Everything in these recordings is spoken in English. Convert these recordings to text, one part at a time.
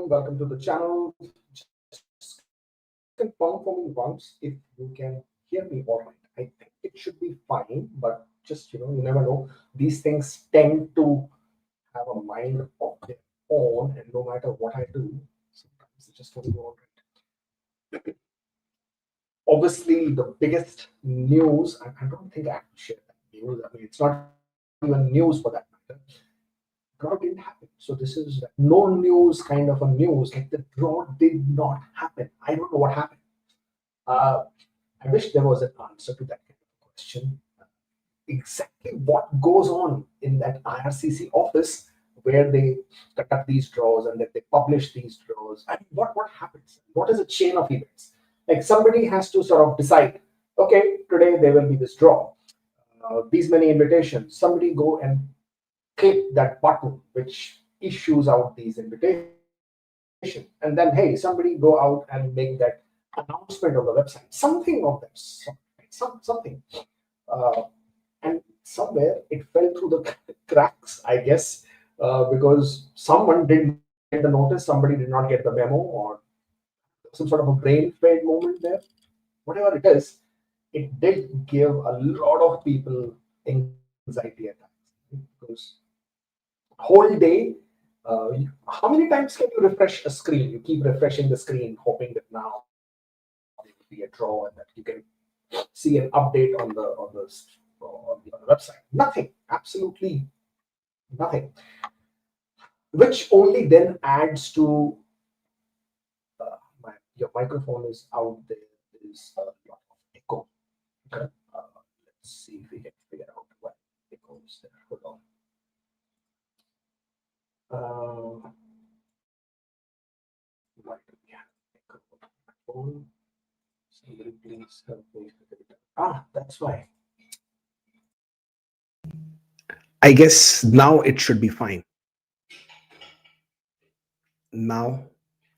welcome to the channel. Just confirm for me once if you can hear me all right. I think it should be fine, but just you never know. These things tend to have a mind of their own, and no matter what I do, sometimes it just doesn't go all right. Obviously, the biggest news, I don't think I have to share that news. I mean, it's not even news for that matter. Draw didn't happen. So this is no news kind of a news. Like the draw did not happen. I don't know what happened. I wish there was an answer to that kind of question. Exactly what goes on in that IRCC office where they conduct these draws and that they publish these draws. I mean, what happens? What is a chain of events? Like somebody has to sort of decide, okay, today there will be this draw. These many invitations. Somebody go and click that button which issues out these invitations, and then hey, somebody go out and make that announcement on the website, something of that sort, something, and somewhere it fell through the cracks, I guess, because someone didn't get the notice, somebody did not get the memo, or some sort of a brain fade moment there. Whatever it is, it did give a lot of people anxiety attacks because whole day, how many times can you refresh a screen? You keep refreshing the screen, hoping that now there will be a draw and that you can see an update on the website. Nothing, absolutely nothing. Which only then adds to your microphone is out there. There is a lot of echo. Okay, let's see if we can figure out what echo is there. Hold on. Somebody please help me. That's why. I guess now it should be fine. Now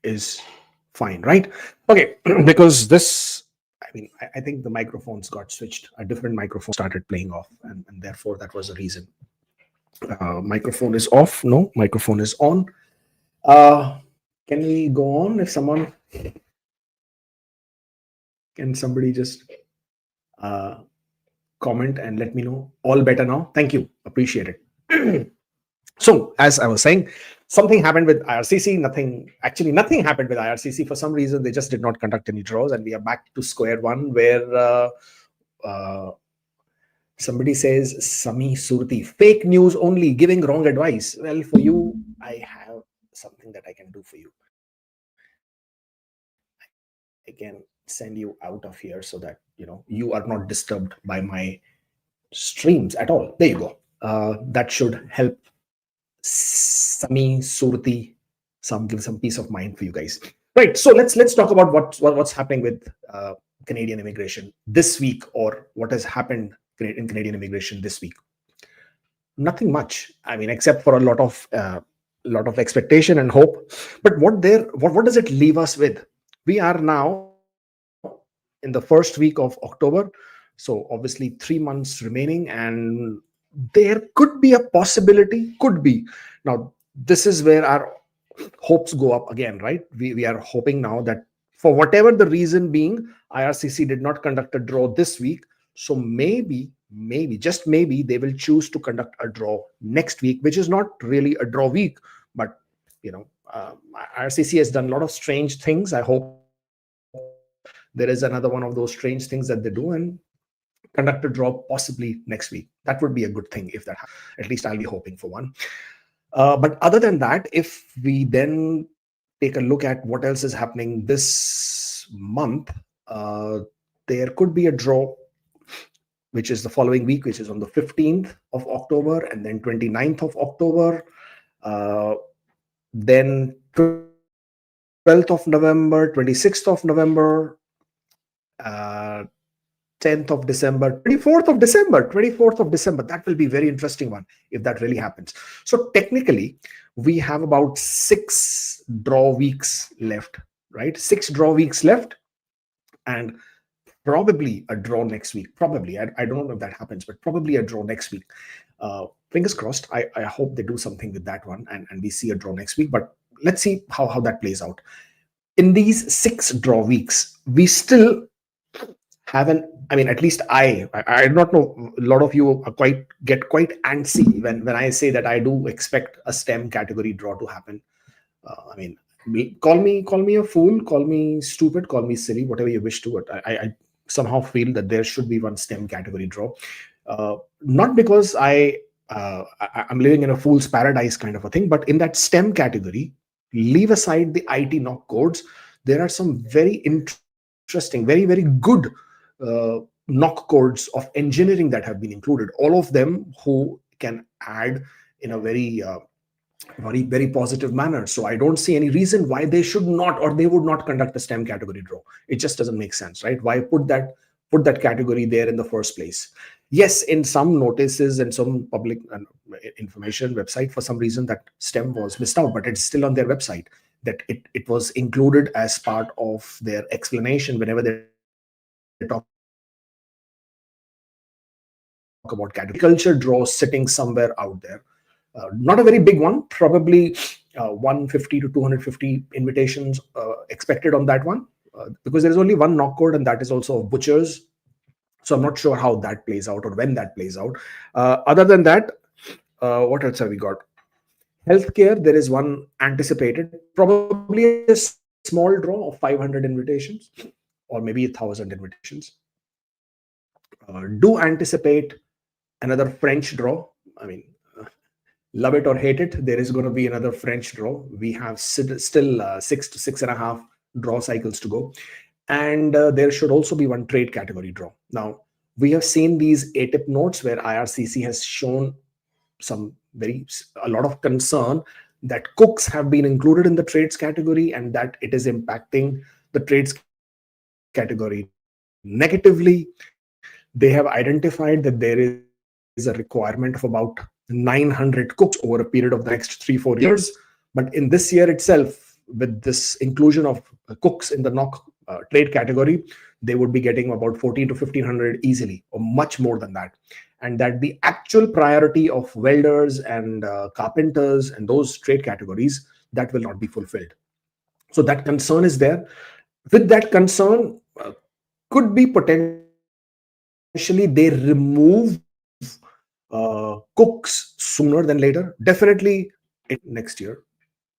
is fine, right? Okay, because this, I mean, I think the microphones got switched. A different microphone started playing off, and therefore that was the reason. Microphone is off. No, microphone is on. Can we go on? If someone can, somebody just comment and let me know. All better now. Thank you. Appreciate it. So, as I was saying, something happened with IRCC. Nothing happened with IRCC. For some reason, they just did not conduct any draws, and we are back to square one, where somebody says, Sami Surti, fake news only, giving wrong advice. Well, for you, I have something that I can do for you. I can send you out of here so that you are not disturbed by my streams at all. There you go. That should help Sami Surti give some peace of mind for you guys. Right. So let's talk about what's happening with Canadian immigration this week, or what has happened in Canadian immigration this week. Nothing much. I mean, except for a lot of expectation and hope. But what does it leave us with? We are now in the first week of October, so obviously 3 months remaining, and there could be a possibility. Could be. Now, this is where our hopes go up again, right? We are hoping now that for whatever the reason being, IRCC did not conduct a draw this week. So maybe, just maybe, they will choose to conduct a draw next week, which is not really a draw week, but IRCC has done a lot of strange things. I hope there is another one of those strange things that they do and conduct a draw possibly next week. That would be a good thing if that happens. At least I'll be hoping for one. But other than that, if we then take a look at what else is happening this month, there could be a draw, which is the following week, which is on the 15th of October, and then 29th of October, then 12th of November, 26th of November, 10th of December, 24th of December. That will be a very interesting one if that really happens. So technically, we have about 6 draw weeks left, right? 6 draw weeks left, and probably a draw next week. Probably. I don't know if that happens, but probably a draw next week. Fingers crossed. I hope they do something with that one and we see a draw next week. But let's see how that plays out. In these 6 draw weeks, we still have at least I do not know, a lot of you are get quite antsy when I say that I do expect a STEM category draw to happen. Call me a fool, call me stupid, call me silly, whatever you wish to, but I somehow feel that there should be one STEM category draw. Not because I'm living in a fool's paradise kind of a thing, but in that STEM category, leave aside the IT knock codes, there are some very interesting, very, very good knock codes of engineering that have been included. All of them who can add in a very very positive manner. So I don't see any reason why they should not, or they would not conduct a STEM category draw. It just doesn't make sense, right? Why put that category there in the first place? Yes, in some notices and some public information website, for some reason that STEM was missed out, but it's still on their website that it was included as part of their explanation whenever they talk about category. Culture draws sitting somewhere out there. Not a very big one, probably 150 to 250 invitations expected on that one, because there's only one knock code, and that is also of butchers. So I'm not sure how that plays out or when that plays out. Other than that, what else have we got? Healthcare, there is one anticipated, probably a small draw of 500 invitations or maybe 1,000 invitations. Do anticipate another French draw. Love it or hate it, there is going to be another French draw. We have still 6 to 6.5 draw cycles to go. And there should also be one trade category draw. Now, we have seen these ATIP notes where IRCC has shown a lot of concern that cooks have been included in the trades category and that it is impacting the trades category negatively. They have identified that there is a requirement of about 900 cooks over a period of the next 3-4 years. But in this year itself, with this inclusion of cooks in the knock trade category, they would be getting about 14 to 1500 easily, or much more than that. And that the actual priority of welders and carpenters and those trade categories, that will not be fulfilled. So that concern is there. With that concern, could be potentially they remove cooks sooner than later. Definitely next year.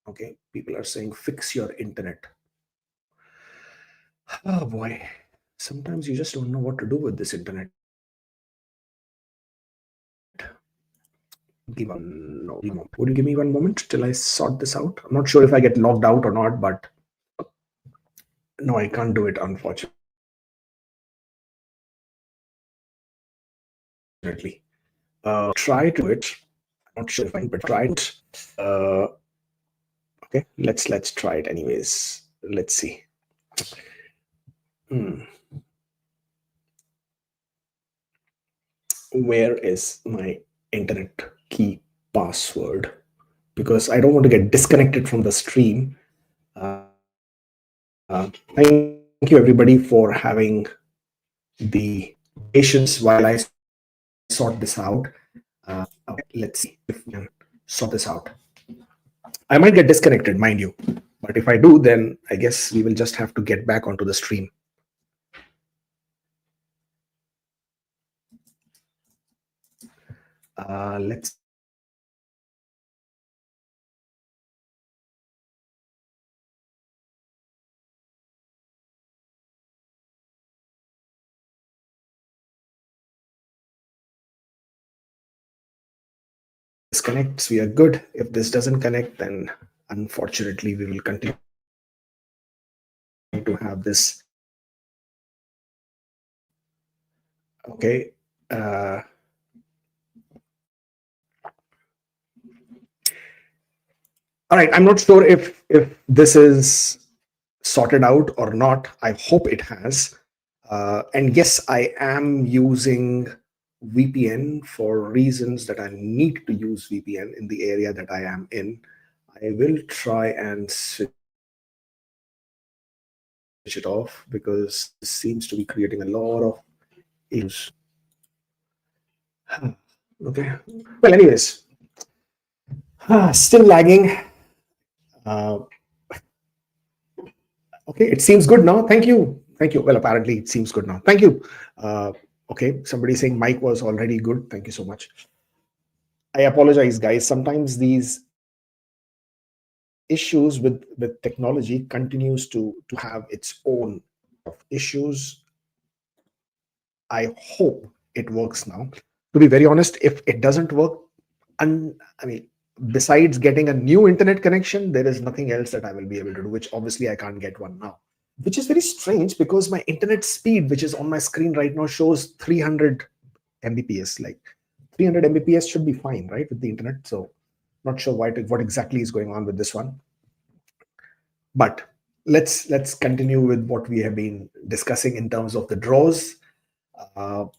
Okay, people are saying fix your internet. Oh boy, sometimes you just don't know what to do with this internet. Would you give me one moment till I sort this out? I'm not sure if I get logged out or not, but no, I can't do it, unfortunately. Try to it. I'm not sure if I can, but try it. Okay, let's try it anyways. Let's see. Where is my internet key password? Because I don't want to get disconnected from the stream. Thank you everybody for having the patience while I sort this out. Okay, let's see if we can sort this out. I might get disconnected, mind you, but if I do, then I guess we will just have to get back onto the stream. Let's disconnect. We are good. If this doesn't connect, then unfortunately we will continue to have this. Okay. All right. I'm not sure if this is sorted out or not. I hope it has. And yes, I am using VPN for reasons that I need to use VPN in the area that I am in. I will try and switch it off because this seems to be creating a lot of issues. Okay. Well, anyways, still lagging. Uh, okay, it seems good now. Thank you. Thank you. Well, apparently it seems good now. Thank you. Okay, somebody saying Mike was already good. Thank you so much. I apologize, guys. Sometimes these issues with technology continues to have its own issues. I hope it works now. To be very honest, if it doesn't work, and I mean, besides getting a new internet connection, there is nothing else that I will be able to do, which obviously I can't get one now. Which is very strange because my internet speed, which is on my screen right now, shows 300 Mbps. Like 300 Mbps should be fine, right, with the internet. So, not sure what exactly is going on with this one. But let's continue with what we have been discussing in terms of the draws. All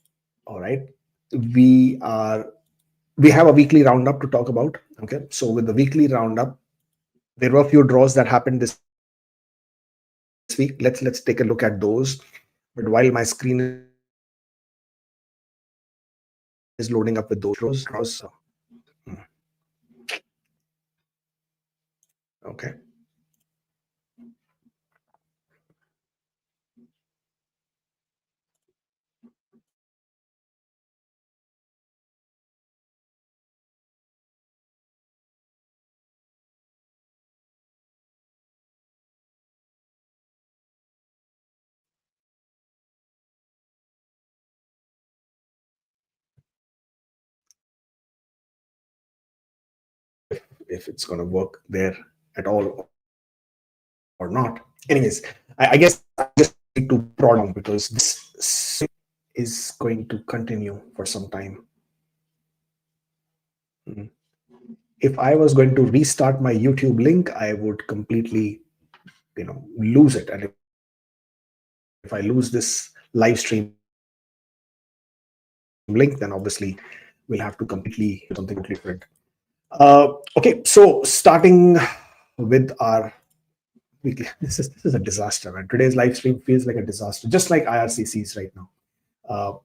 right, we have a weekly roundup to talk about. Okay, so with the weekly roundup, there were a few draws that happened this week. Let's take a look at those. But while my screen is loading up with those draws, okay. If it's going to work there at all or not. Anyways, I guess I just need to prod on because this is going to continue for some time. If I was going to restart my YouTube link, I would completely, lose it. And if I lose this live stream link, then obviously we'll have to completely do something totally different. Okay, so starting with our weekly, this is a disaster, man. Today's live stream feels like a disaster, just like IRCC's right now.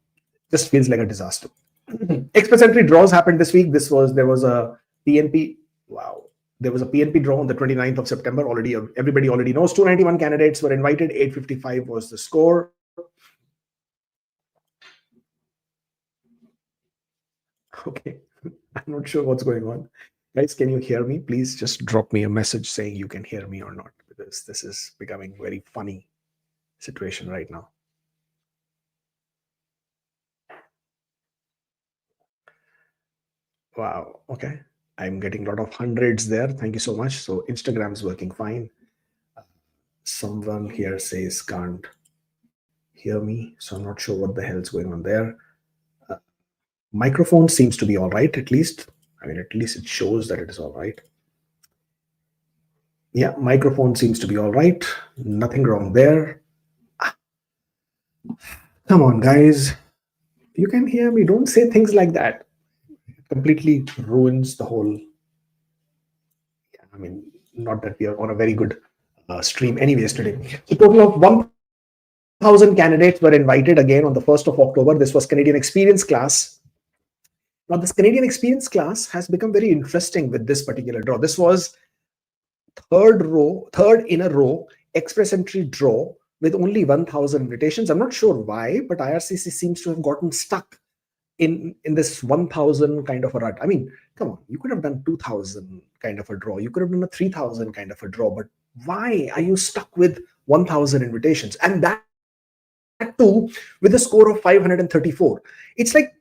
Just feels like a disaster. Express entry draws happened this week. There was a PNP. Wow. There was a PNP draw on the 29th of September. Already, everybody already knows 291 candidates were invited. 855 was the score. Okay. I'm not sure what's going on. Guys, can you hear me? Please just drop me a message saying you can hear me or not, because this is becoming very funny situation right now. Wow. Okay. I'm getting a lot of hundreds there. Thank you so much. So Instagram's working fine. Someone here says can't hear me, so I'm not sure what the hell's going on there. Microphone seems to be all right, at least. I mean, at least it shows that it is all right. Yeah, microphone seems to be all right. Nothing wrong there. Come on, guys. You can hear me. Don't say things like that. It completely ruins the whole. I mean, not that we are on a very good stream anyways today. So total of 1,000 candidates were invited again on the 1st of October. This was Canadian Experience class. Now, this Canadian Experience class has become very interesting with this particular draw. This was third in a row express entry draw with only 1,000 invitations. I'm not sure why, but IRCC seems to have gotten stuck in this 1,000 kind of a rut. I mean, come on, you could have done 2,000 kind of a draw. You could have done a 3,000 kind of a draw. But why are you stuck with 1,000 invitations? And that too with a score of 534. It's like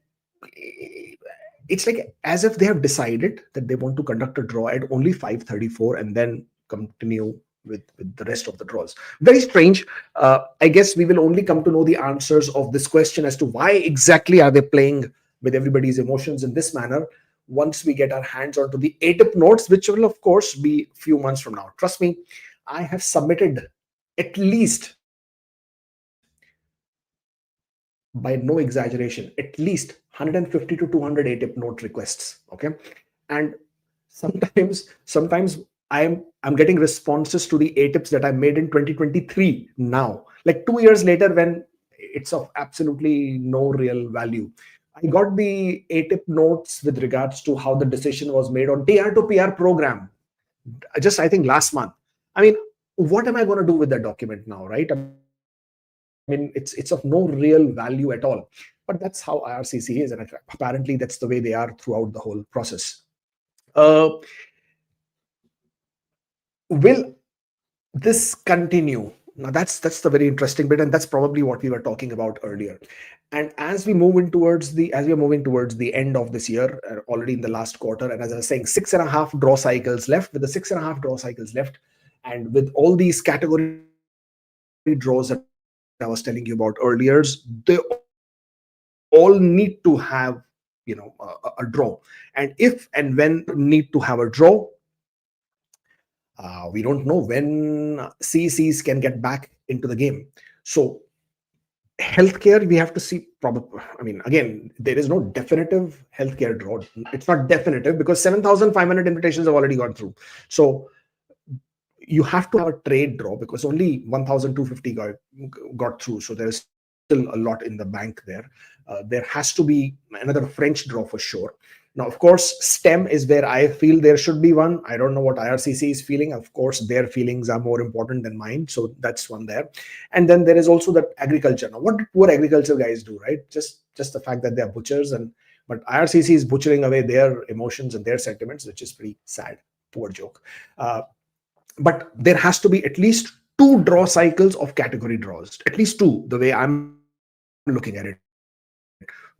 as if they have decided that they want to conduct a draw at only 534 and then continue with the rest of the draws. Very strange. I guess we will only come to know the answers of this question as to why exactly are they playing with everybody's emotions in this manner once we get our hands onto the ATIP notes, which will of course be a few months from now. Trust me, I have submitted at least, by no exaggeration, at least 150 to 200 ATIP note requests. Okay, and sometimes I'm getting responses to the ATIPs that I made in 2023 now, like 2 years later, when it's of absolutely no real value. I got the ATIP notes with regards to how the decision was made on TR to PR program. just I think last month. I mean, what am I going to do with that document now, right? I mean, it's of no real value at all. But that's how IRCC is, and apparently that's the way they are throughout the whole process. Uh, will this continue? Now that's the very interesting bit, and that's probably what we were talking about earlier. And as we move in towards the as we are moving towards the end of this year, already in the last quarter, and as I was saying, 6.5 draw cycles left. With the 6.5 draw cycles left, and with all these category draws that I was telling you about earlier, they all need to have, a draw. And if and when need to have a draw, we don't know when CECs can get back into the game. So healthcare, we have to see. Probably, I mean, again, there is no definitive healthcare draw. It's not definitive because 7,500 invitations have already gone through. So you have to have a trade draw because only 1,250 got through. So there is still a lot in the bank there. There has to be another French draw for sure. Now, of course, STEM is where I feel there should be one. I don't know what IRCC is feeling. Of course, their feelings are more important than mine. So that's one there. And then there is also that agriculture. Now, what do poor agriculture guys do, right? Just the fact that they're butchers, but IRCC is butchering away their emotions and their sentiments, which is pretty sad. Poor joke. But there has to be at least 2 draw cycles of category draws, at least 2, the way I'm looking at it.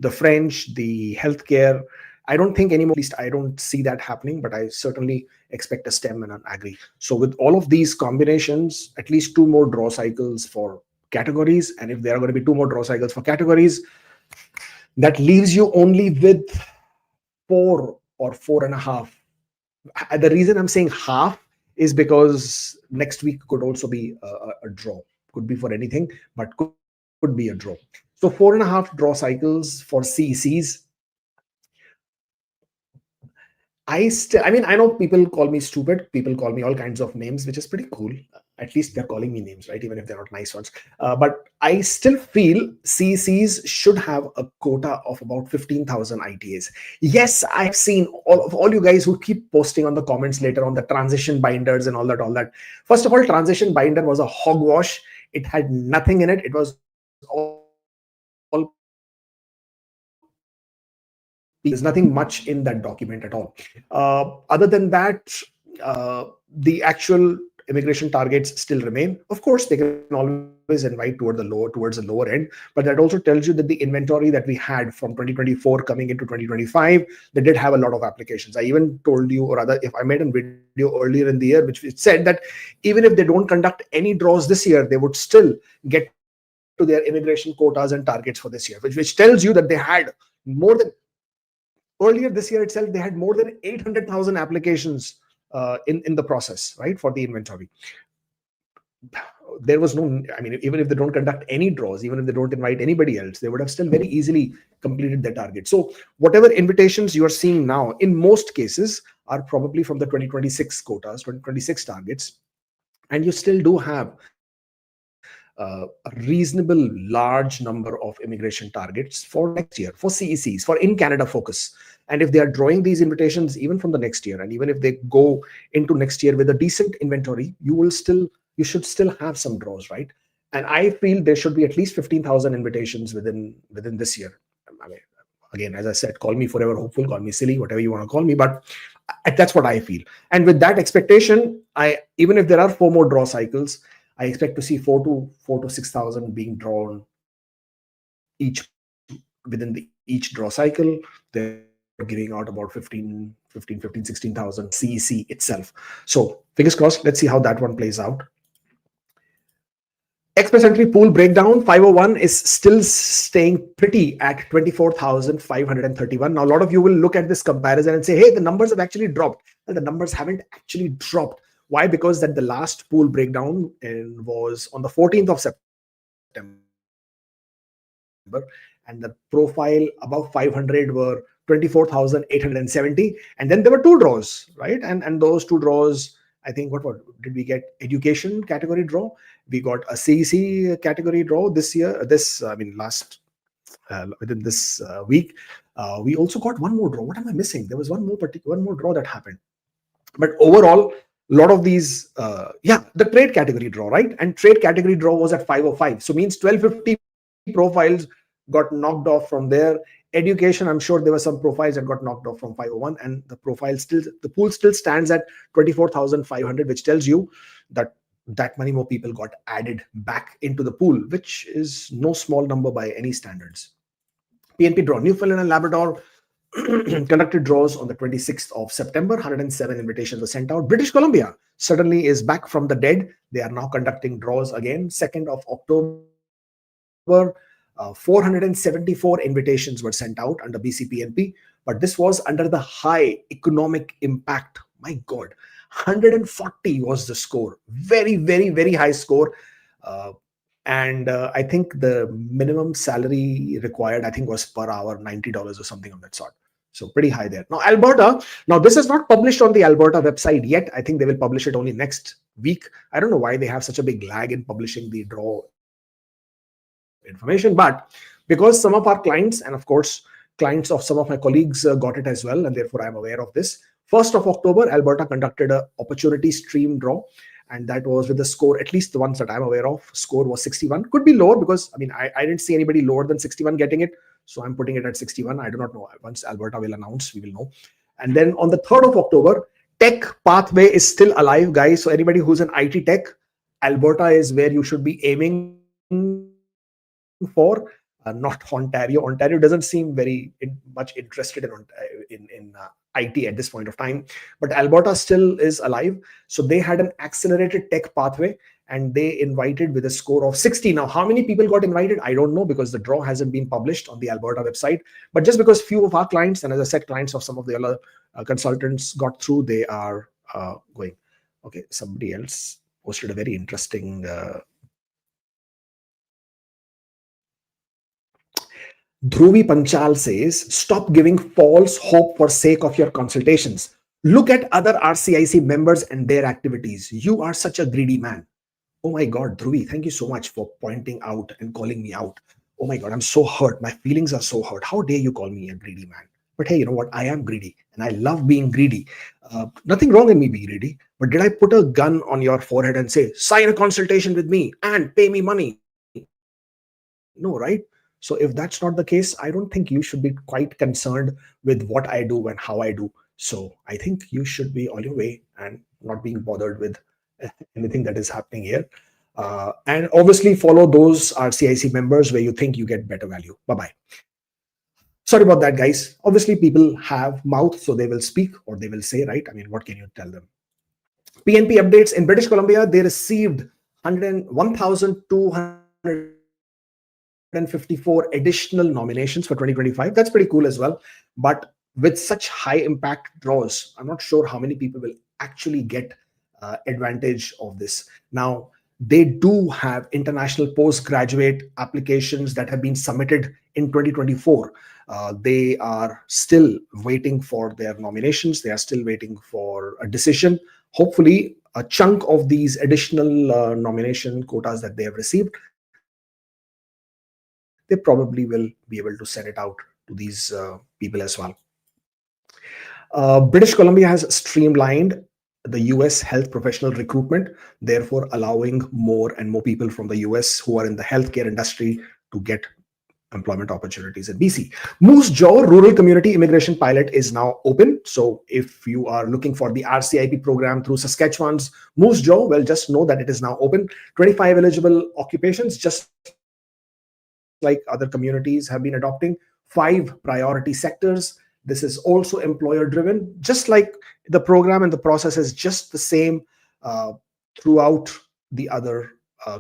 The French, the healthcare, I don't think anymore, at least I don't see that happening, but I certainly expect a STEM and an agri. So with all of these combinations, at least 2 more draw cycles for categories. And if there are going to be 2 more draw cycles for categories, that leaves you only with 4 or 4.5. The reason I'm saying half is because next week could also be a draw. Could be for anything, but could be a draw. So 4.5 draw cycles for CECs. I know people call me stupid. People call me all kinds of names, which is pretty cool. At least they're calling me names, right? Even if they're not nice ones. But I still feel CECs should have a quota of about 15,000 ITAs. Yes, I've seen all you guys who keep posting on the comments later on the transition binders and all that. First of all, transition binder was a hogwash. It had nothing in it. It was all there's nothing much in that document at all. Other than that, the actual immigration targets still remain. Of course, they can always invite towards the lower end, but that also tells you that the inventory that we had from 2024 coming into 2025, they did have a lot of applications. I even told you, or rather, if I made a video earlier in the year, which said that even if they don't conduct any draws this year, they would still get to their immigration quotas and targets for this year, which tells you that they had more than earlier this year itself, they had more than 800,000 applications in the process, right, for the inventory. There was no, I mean, even if they don't conduct any draws, even if they don't invite anybody else, they would have still very easily completed their target. So whatever invitations you are seeing now, in most cases, are probably from the 2026 quotas, 2026 targets. And you still do have a reasonable large number of immigration targets for next year, for CECs, for in Canada focus. And if they are drawing these invitations even from the next year, and even if they go into next year with a decent inventory, you should still have some draws, right? And I feel there should be at least 15,000 invitations within this year. I mean, again, as I said, call me forever hopeful, call me silly, whatever you want to call me, but that's what I feel. And with that expectation, even if there are 4 more draw cycles, I expect to see 4 to 6,000 being drawn each within each draw cycle. They're giving out about 16,000 CEC itself. So fingers crossed. Let's see how that one plays out. Express entry pool breakdown 501 is still staying pretty at 24,531. Now, a lot of you will look at this comparison and say, hey, the numbers have actually dropped. Well, the numbers haven't actually dropped. Why? Because that the last pool breakdown was on the 14th of September, and the profile above 500 were 24,870, and then there were 2 draws, right? And those 2 draws, I think, what did we get? Education category draw. We got a CEC category draw this year. Last within this week, we also got one more draw. What am I missing? There was one more draw that happened. But overall, lot of these, the trade category draw, right? And trade category draw was at 505. So means 1250 profiles got knocked off from there. Education, I'm sure there were some profiles that got knocked off from 501, and the pool still stands at 24,500, which tells you that that many more people got added back into the pool, which is no small number by any standards. PNP draw. Newfoundland and Labrador conducted draws on the 26th of September. 107 invitations were sent out. British Columbia suddenly is back from the dead. They are now conducting draws again. 2nd of October, 474 invitations were sent out under BCPNP, but this was under the high economic impact. My God, 140 was the score. Very, very, very high score. And I think the minimum salary required, I think, was per hour $90 or something of that sort. So pretty high there. Now, Alberta. Now, this is not published on the Alberta website yet. I think they will publish it only next week. I don't know why they have such a big lag in publishing the draw information, but because some of our clients, and of course, clients of some of my colleagues got it as well, and therefore I'm aware of this. 1st of October, Alberta conducted an opportunity stream draw, and that was with the score, at least the ones that I'm aware of, score was 61. Could be lower because, I mean, I didn't see anybody lower than 61 getting it. So I'm putting it at 61. I do not know. Once Alberta will announce, we will know. And then on the 3rd of October, tech pathway is still alive, guys. So anybody who's an IT tech, Alberta is where you should be aiming for. Not Ontario. Ontario doesn't seem very much interested in IT at this point of time, but Alberta still is alive. So they had an accelerated tech pathway, and they invited with a score of 60. Now, how many people got invited? I don't know, because the draw hasn't been published on the Alberta website. But just because few of our clients, and as I said, clients of some of the other consultants got through, they are going. Okay, somebody else posted a very interesting Dhruvi Panchal says, stop giving false hope for sake of your consultations. Look at other RCIC members and their activities. You are such a greedy man. Oh my God, Dhruvi, thank you so much for pointing out and calling me out. Oh my God, I'm so hurt. My feelings are so hurt. How dare you call me a greedy man? But hey, you know what? I am greedy, and I love being greedy. Nothing wrong in me being greedy. But did I put a gun on your forehead and say, sign a consultation with me and pay me money? No, right? So if that's not the case, I don't think you should be quite concerned with what I do and how I do. So I think you should be on your way and not being bothered with anything that is happening here. And obviously follow those RCIC members where you think you get better value. Bye-bye. Sorry about that, guys. Obviously, people have mouth, so they will speak or they will say, right? I mean, what can you tell them? PNP updates in British Columbia, they received 1,254 additional nominations for 2025. That's pretty cool as well. But with such high impact draws, I'm not sure how many people will actually get advantage of this. Now, they do have international postgraduate applications that have been submitted in 2024. They are still waiting for their nominations. They are still waiting for a decision. Hopefully, a chunk of these additional nomination quotas that they have received, they probably will be able to send it out to these people as well. British Columbia has streamlined the US health professional recruitment, therefore allowing more and more people from the US who are in the healthcare industry to get employment opportunities in BC. Moose Jaw Rural Community Immigration Pilot is now open. So if you are looking for the RCIP program through Saskatchewan's Moose Jaw, well, just know that it is now open. 25 eligible occupations, just like other communities have been adopting. 5 priority sectors. This is also employer driven, just like the program and the process is just the same throughout the other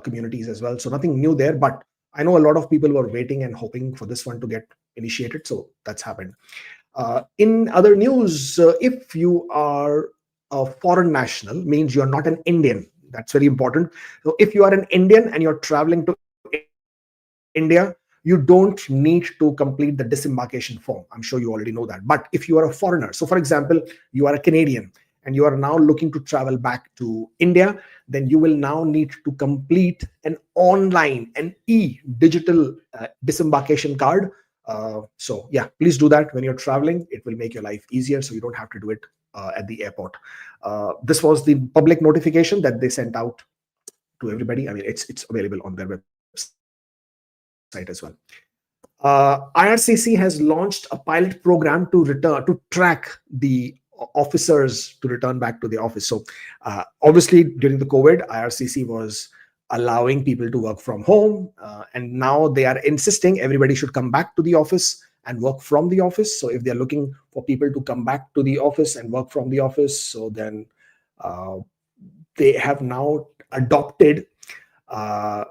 communities as well. So nothing new there, but I know a lot of people were waiting and hoping for this one to get initiated. So that's happened. In other news, if you are a foreign national, means you're not an Indian. That's very important. So if you are an Indian and you're traveling to India, you don't need to complete the disembarkation form. I'm sure you already know that. But if you are a foreigner, so for example, you are a Canadian and you are now looking to travel back to India, then you will now need to complete an online, an digital disembarkation card. So yeah, please do that when you're traveling. It will make your life easier, so you don't have to do it at the airport. This was the public notification that they sent out to everybody. I mean, it's available on their website as well. IRCC has launched a pilot program to track the officers to return back to the office. So obviously during the COVID, IRCC was allowing people to work from home, and now they are insisting everybody should come back to the office and work from the office. So if they're looking for people to come back to the office and work from the office, so then uh, they have now adopted uh,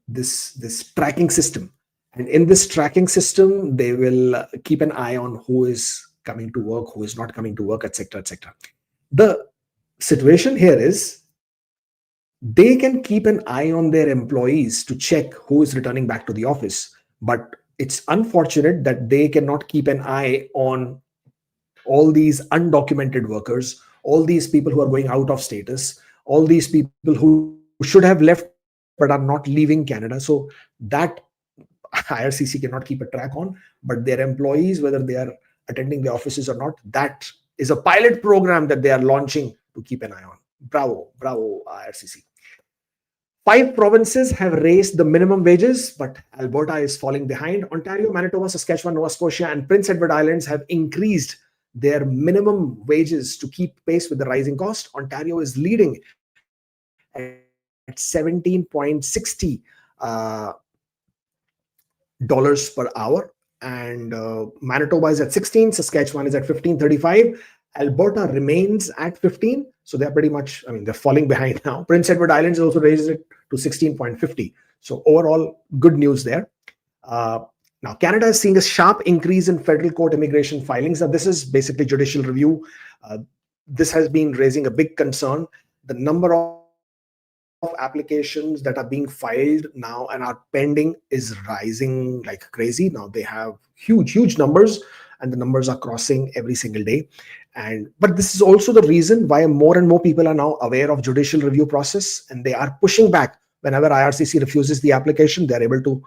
this tracking system, and in this tracking system they will keep an eye on who is coming to work, who is not coming to work, etc., etc. The situation here is they can keep an eye on their employees to check who is returning back to the office, but it's unfortunate that they cannot keep an eye on all these undocumented workers, all these people who are going out of status, all these people who should have left but are not leaving Canada. So that IRCC cannot keep a track on, but their employees, whether they are attending the offices or not, that is a pilot program that they are launching to keep an eye on. Bravo, bravo, IRCC. 5 provinces have raised the minimum wages, but Alberta is falling behind. Ontario, Manitoba, Saskatchewan, Nova Scotia, and Prince Edward Islands have increased their minimum wages to keep pace with the rising cost. Ontario is leading at 17.60 dollars per hour, and Manitoba is at 16, Saskatchewan is at 15.35, Alberta remains at 15. So they're pretty much, I mean, they're falling behind now. Prince Edward Islands also raises it to 16.50. So overall, good news there. Now, Canada is seeing a sharp increase in federal court immigration filings. Now, this is basically judicial review. This has been raising a big concern. The number of applications that are being filed now and are pending is rising like crazy. Now they have huge numbers, and the numbers are crossing every single day. But this is also the reason why more and more people are now aware of judicial review process, and they are pushing back. Whenever IRCC refuses the application, they're able to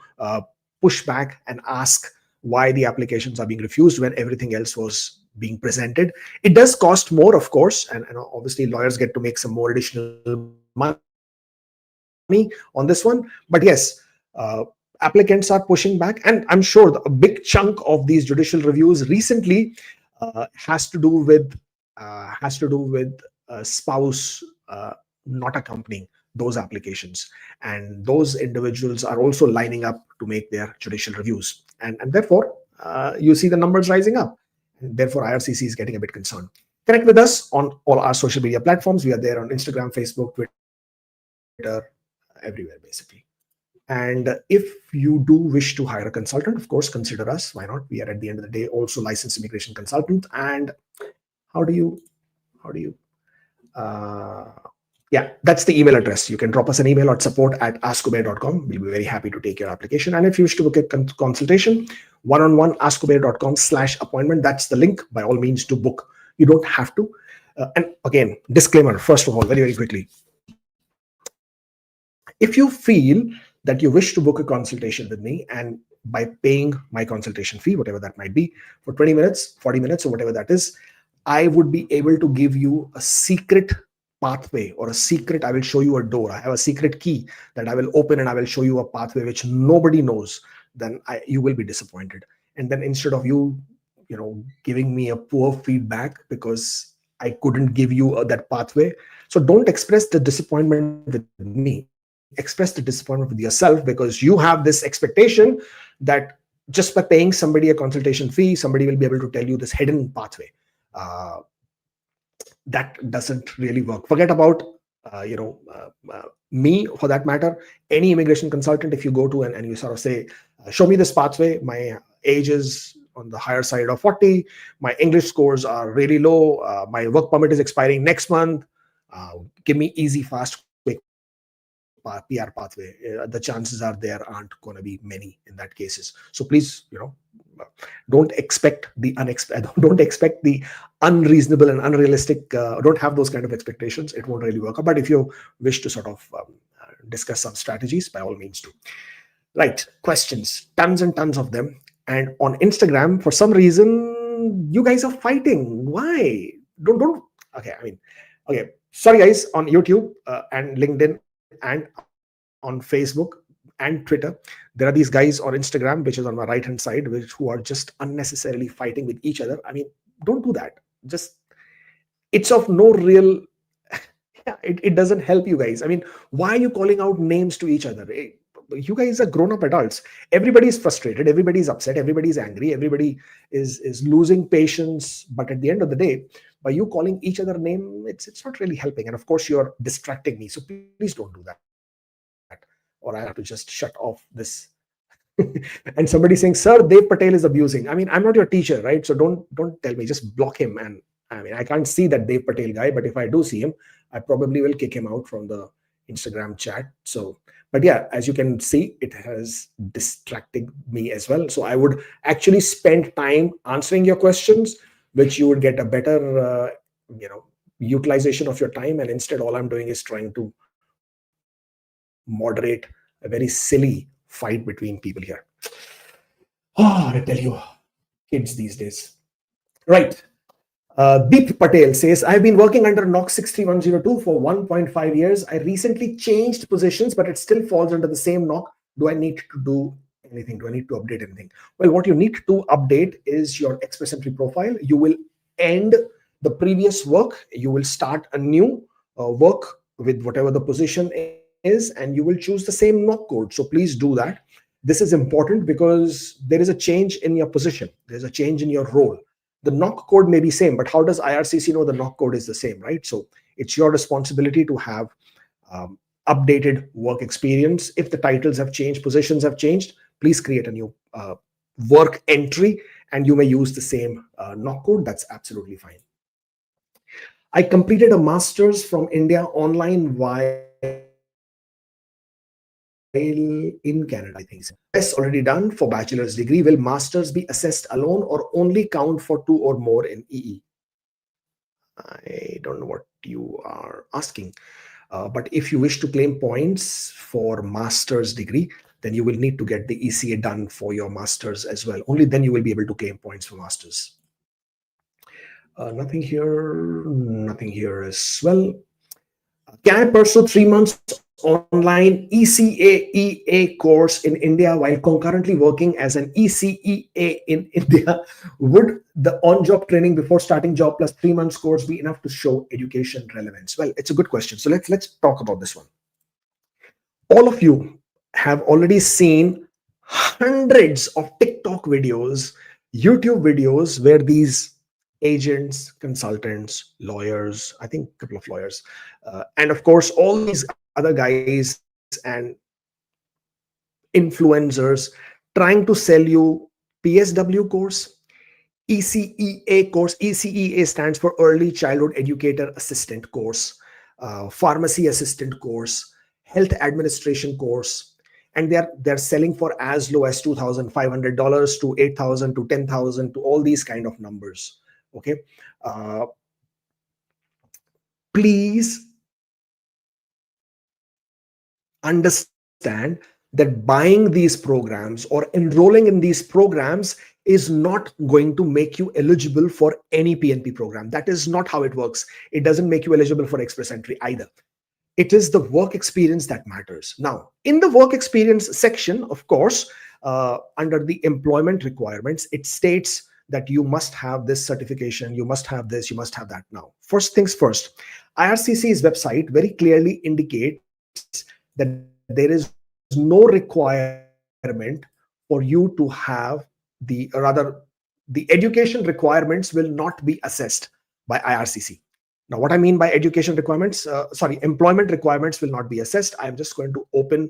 push back and ask why the applications are being refused when everything else was being presented. It does cost more, of course, and obviously lawyers get to make some more additional money on this one. But yes, applicants are pushing back, and I'm sure a big chunk of these judicial reviews recently has to do with spouse not accompanying those applications, and those individuals are also lining up to make their judicial reviews, and therefore you see the numbers rising up, and therefore IRCC is getting a bit concerned. Connect with us on all our social media platforms. We are there on Instagram, Facebook, Twitter, everywhere basically. And if you do wish to hire a consultant, of course, consider us. Why not? We are at the end of the day also licensed immigration consultant. And how do you yeah, that's the email address. You can drop us an email at support@askkubeir.com. We'll be very happy to take your application. And if you wish to book a consultation, one-on-one, askkubeir.com/appointment. That's the link. By all means, to book. You don't have to. And again, disclaimer, first of all, very quickly. If you feel that you wish to book a consultation with me, and by paying my consultation fee, whatever that might be, for 20 minutes, 40 minutes, or whatever that is, I would be able to give you a secret pathway, or I will show you a door. I have a secret key that I will open, and I will show you a pathway which nobody knows. Then you will be disappointed. And then instead of you giving me a poor feedback because I couldn't give you that pathway, so don't express the disappointment with me. Express the disappointment with yourself, because you have this expectation that just by paying somebody a consultation fee, somebody will be able to tell you this hidden pathway. That doesn't really work. Forget about me, for that matter. Any immigration consultant, if you go to and you sort of say, show me this pathway, my age is on the higher side of 40, my English scores are really low, my work permit is expiring next month, give me easy, fast, quick PR pathway, the chances are there aren't going to be many in that cases. So please, don't expect the unexpected, don't expect the unreasonable and unrealistic, don't have those kind of expectations. It won't really work out. But if you wish to sort of discuss some strategies, by all means do. Right, questions, tons and tons of them. And on Instagram, for some reason, you guys are fighting. Why? Don't. Okay, I mean, okay. Sorry, guys. On YouTube and LinkedIn and on Facebook and Twitter, there are these guys on Instagram, which is on my right hand side, who are just unnecessarily fighting with each other. I mean, don't do that. Just, it's of no real. Yeah, it doesn't help you guys. I mean, why are you calling out names to each other? You guys are grown-up adults. Everybody's frustrated, everybody's upset, everybody's angry, everybody is losing patience. But at the end of the day, by you calling each other name, it's not really helping. And of course, you're distracting me. So please don't do that, or I have to just shut off this. And somebody saying, "Sir, Dev Patel is abusing." I mean, I'm not your teacher, right? So don't tell me. Just block him. And I mean, I can't see that Dev Patel guy, but if I do see him, I probably will kick him out from the Instagram chat. So, but yeah, as you can see, it has distracted me as well. So I would actually spend time answering your questions, which you would get a better, utilization of your time. And instead, all I'm doing is trying to moderate a very silly fight between people here. Oh, I tell you, kids these days. Right. Deep Patel says, I've been working under NOC 63102 for 1.5 years. I recently changed positions, but it still falls under the same NOC. Do I need to do anything? Do I need to update anything? Well, what you need to update is your Express Entry profile. You will end the previous work. You will start a new work with whatever the position is, and you will choose the same NOC code. So please do that. This is important because there is a change in your position. There's a change in your role. The NOC code may be same, but how does IRCC know the NOC code is the same, right? So it's your responsibility to have updated work experience. If the titles have changed, positions have changed, please create a new work entry, and you may use the same NOC code. That's absolutely fine. I completed a master's from India online while in Canada, I think. Yes, already done for bachelor's degree. Will masters be assessed alone or only count for 2 or more in EE? I don't know what you are asking. But if you wish to claim points for master's degree, then you will need to get the ECA done for your master's as well. Only then you will be able to claim points for master's. Nothing here as well. Can I pursue 3 months online ECAEA course in India while concurrently working as an ECEA in India? Would the on-job training before starting job plus 3 months course be enough to show education relevance? Well, it's a good question. So let's talk about this one. All of you have already seen hundreds of TikTok videos, YouTube videos where these agents, consultants, lawyers, I think a couple of lawyers, and of course, all these other guys and influencers trying to sell you PSW course, ECEA course. ECEA stands for Early Childhood Educator Assistant course, pharmacy assistant course, health administration course, and they're selling for as low as $2,500 to $8,000 to $10,000 to all these kind of numbers. Okay, please understand that buying these programs or enrolling in these programs is not going to make you eligible for any PNP program. That is not how it works. It doesn't make you eligible for Express Entry either. It is the work experience that matters. Now, in the work experience section, of course, under the employment requirements, it states that you must have this certification, you must have this, you must have that. Now, first things first, IRCC's website very clearly indicates that there is no requirement for you to have the education requirements will not be assessed by IRCC. Now, what I mean by education requirements, employment requirements will not be assessed. I'm just going to open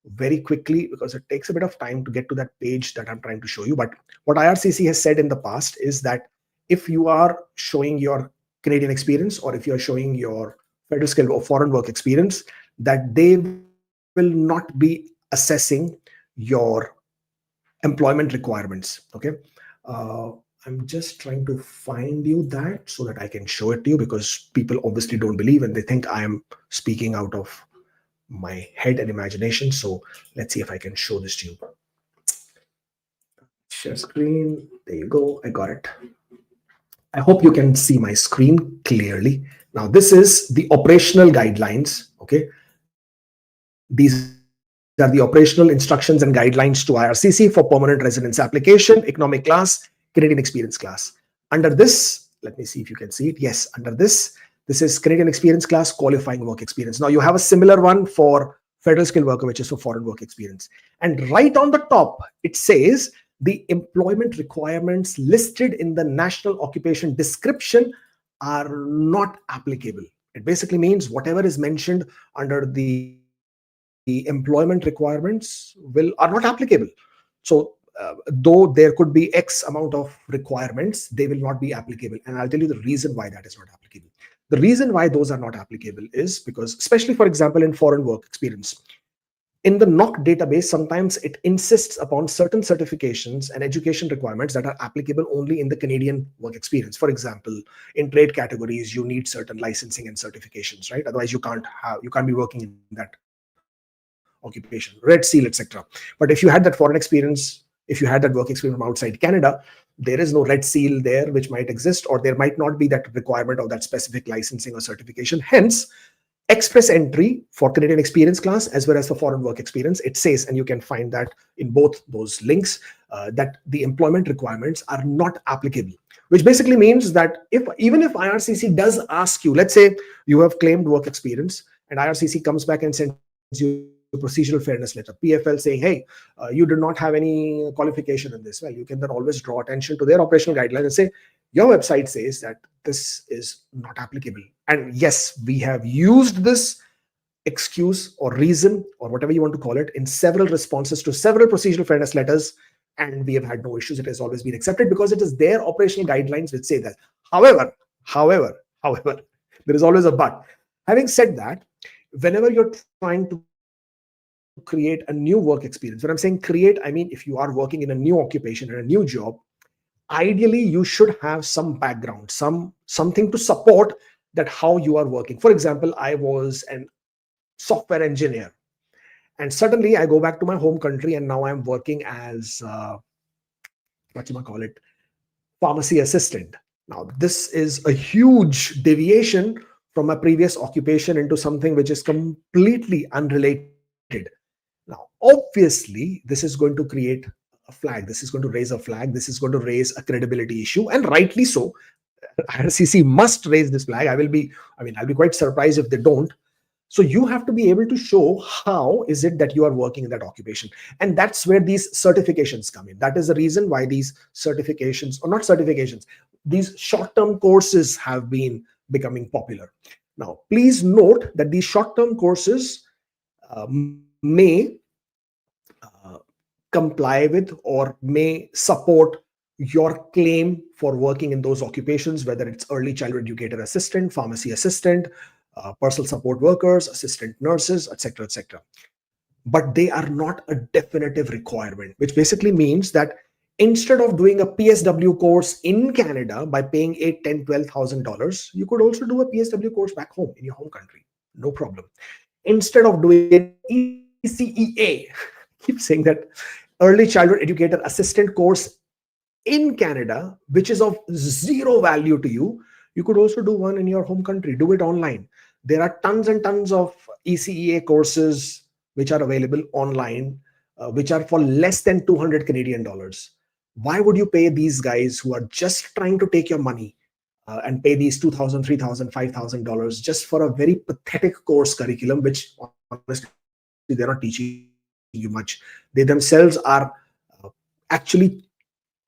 very quickly because it takes a bit of time to get to that page that I'm trying to show you. But what IRCC has said in the past is that if you are showing your Canadian experience or if you're showing your federal skill or foreign work experience, that they will not be assessing your employment requirements. Okay. I'm just trying to find you that so that I can show it to you, because people obviously don't believe and they think I am speaking out of my head and imagination. So let's see if I can show this to you. Share screen. There you go. I got it. I hope you can see my screen clearly. Now, this is the operational guidelines. Okay. These are the operational instructions and guidelines to IRCC for permanent residence application, economic class, Canadian experience class. Under this, let me see if you can see it. Yes, under this is Canadian experience class, qualifying work experience. Now you have a similar one for federal skilled worker, which is for foreign work experience. And right on the top, it says the employment requirements listed in the national occupation description are not applicable. It basically means whatever is mentioned under the employment requirements are not applicable. So though there could be X amount of requirements, they will not be applicable. And I'll tell you the reason why that is not applicable. The reason why those are not applicable is because, especially for example, in foreign work experience, in the NOC database, sometimes it insists upon certain certifications and education requirements that are applicable only in the Canadian work experience. For example, in trade categories, you need certain licensing and certifications, right? Otherwise, you can't be working in that occupation, Red Seal, etc. But if you had that foreign experience, if you had that work experience from outside Canada, there is no Red Seal there, which might exist, or there might not be that requirement of that specific licensing or certification. Hence, express entry for Canadian experience class as well as for foreign work experience, it says, and you can find that in both those links, that the employment requirements are not applicable, which basically means that even if IRCC does ask you, let's say you have claimed work experience and IRCC comes back and sends you a procedural fairness letter, PFL, saying, hey, you do not have any qualification in this. Well, you can then always draw attention to their operational guidelines and say, your website says that this is not applicable. And yes, we have used this excuse or reason or whatever you want to call it in several responses to several procedural fairness letters, and we have had no issues. It has always been accepted because it is their operational guidelines which say that. However, there is always a but. Having said that, whenever you're trying to create a new work experience, when I'm saying create, I mean if you are working in a new occupation and a new job, ideally you should have some background, something to support that how you are working. For example, I was an software engineer and suddenly I go back to my home country and now I'm working as pharmacy assistant. Now this is a huge deviation from my previous occupation into something which is completely unrelated. Now obviously this is going to create a flag, this is going to raise a flag, this is going to raise a credibility issue, and rightly so. IRCC must raise this flag. I'll be quite surprised if they don't. So you have to be able to show how is it that you are working in that occupation. And that's where these certifications come in. That is the reason why these certifications, or not certifications, these short-term courses have been becoming popular. Now, please note that these short-term courses may comply with or may support your claim for working in those occupations, whether it's early childhood educator assistant, pharmacy assistant, personal support workers, assistant nurses, etc., etc. But they are not a definitive requirement, which basically means that instead of doing a PSW course in Canada by paying $8,000, $10,000, $12,000, you could also do a PSW course back home in your home country. No problem. Instead of doing an ECEA, keep saying that, early childhood educator assistant course in Canada, which is of zero value to you, you could also do one in your home country. Do it online. There are tons and tons of ECEA courses which are available online, which are for less than 200 Canadian dollars. Why would you pay these guys who are just trying to take your money and pay these $2,000, $3,000, $5,000 just for a very pathetic course curriculum, which honestly they're not teaching you much. They themselves are actually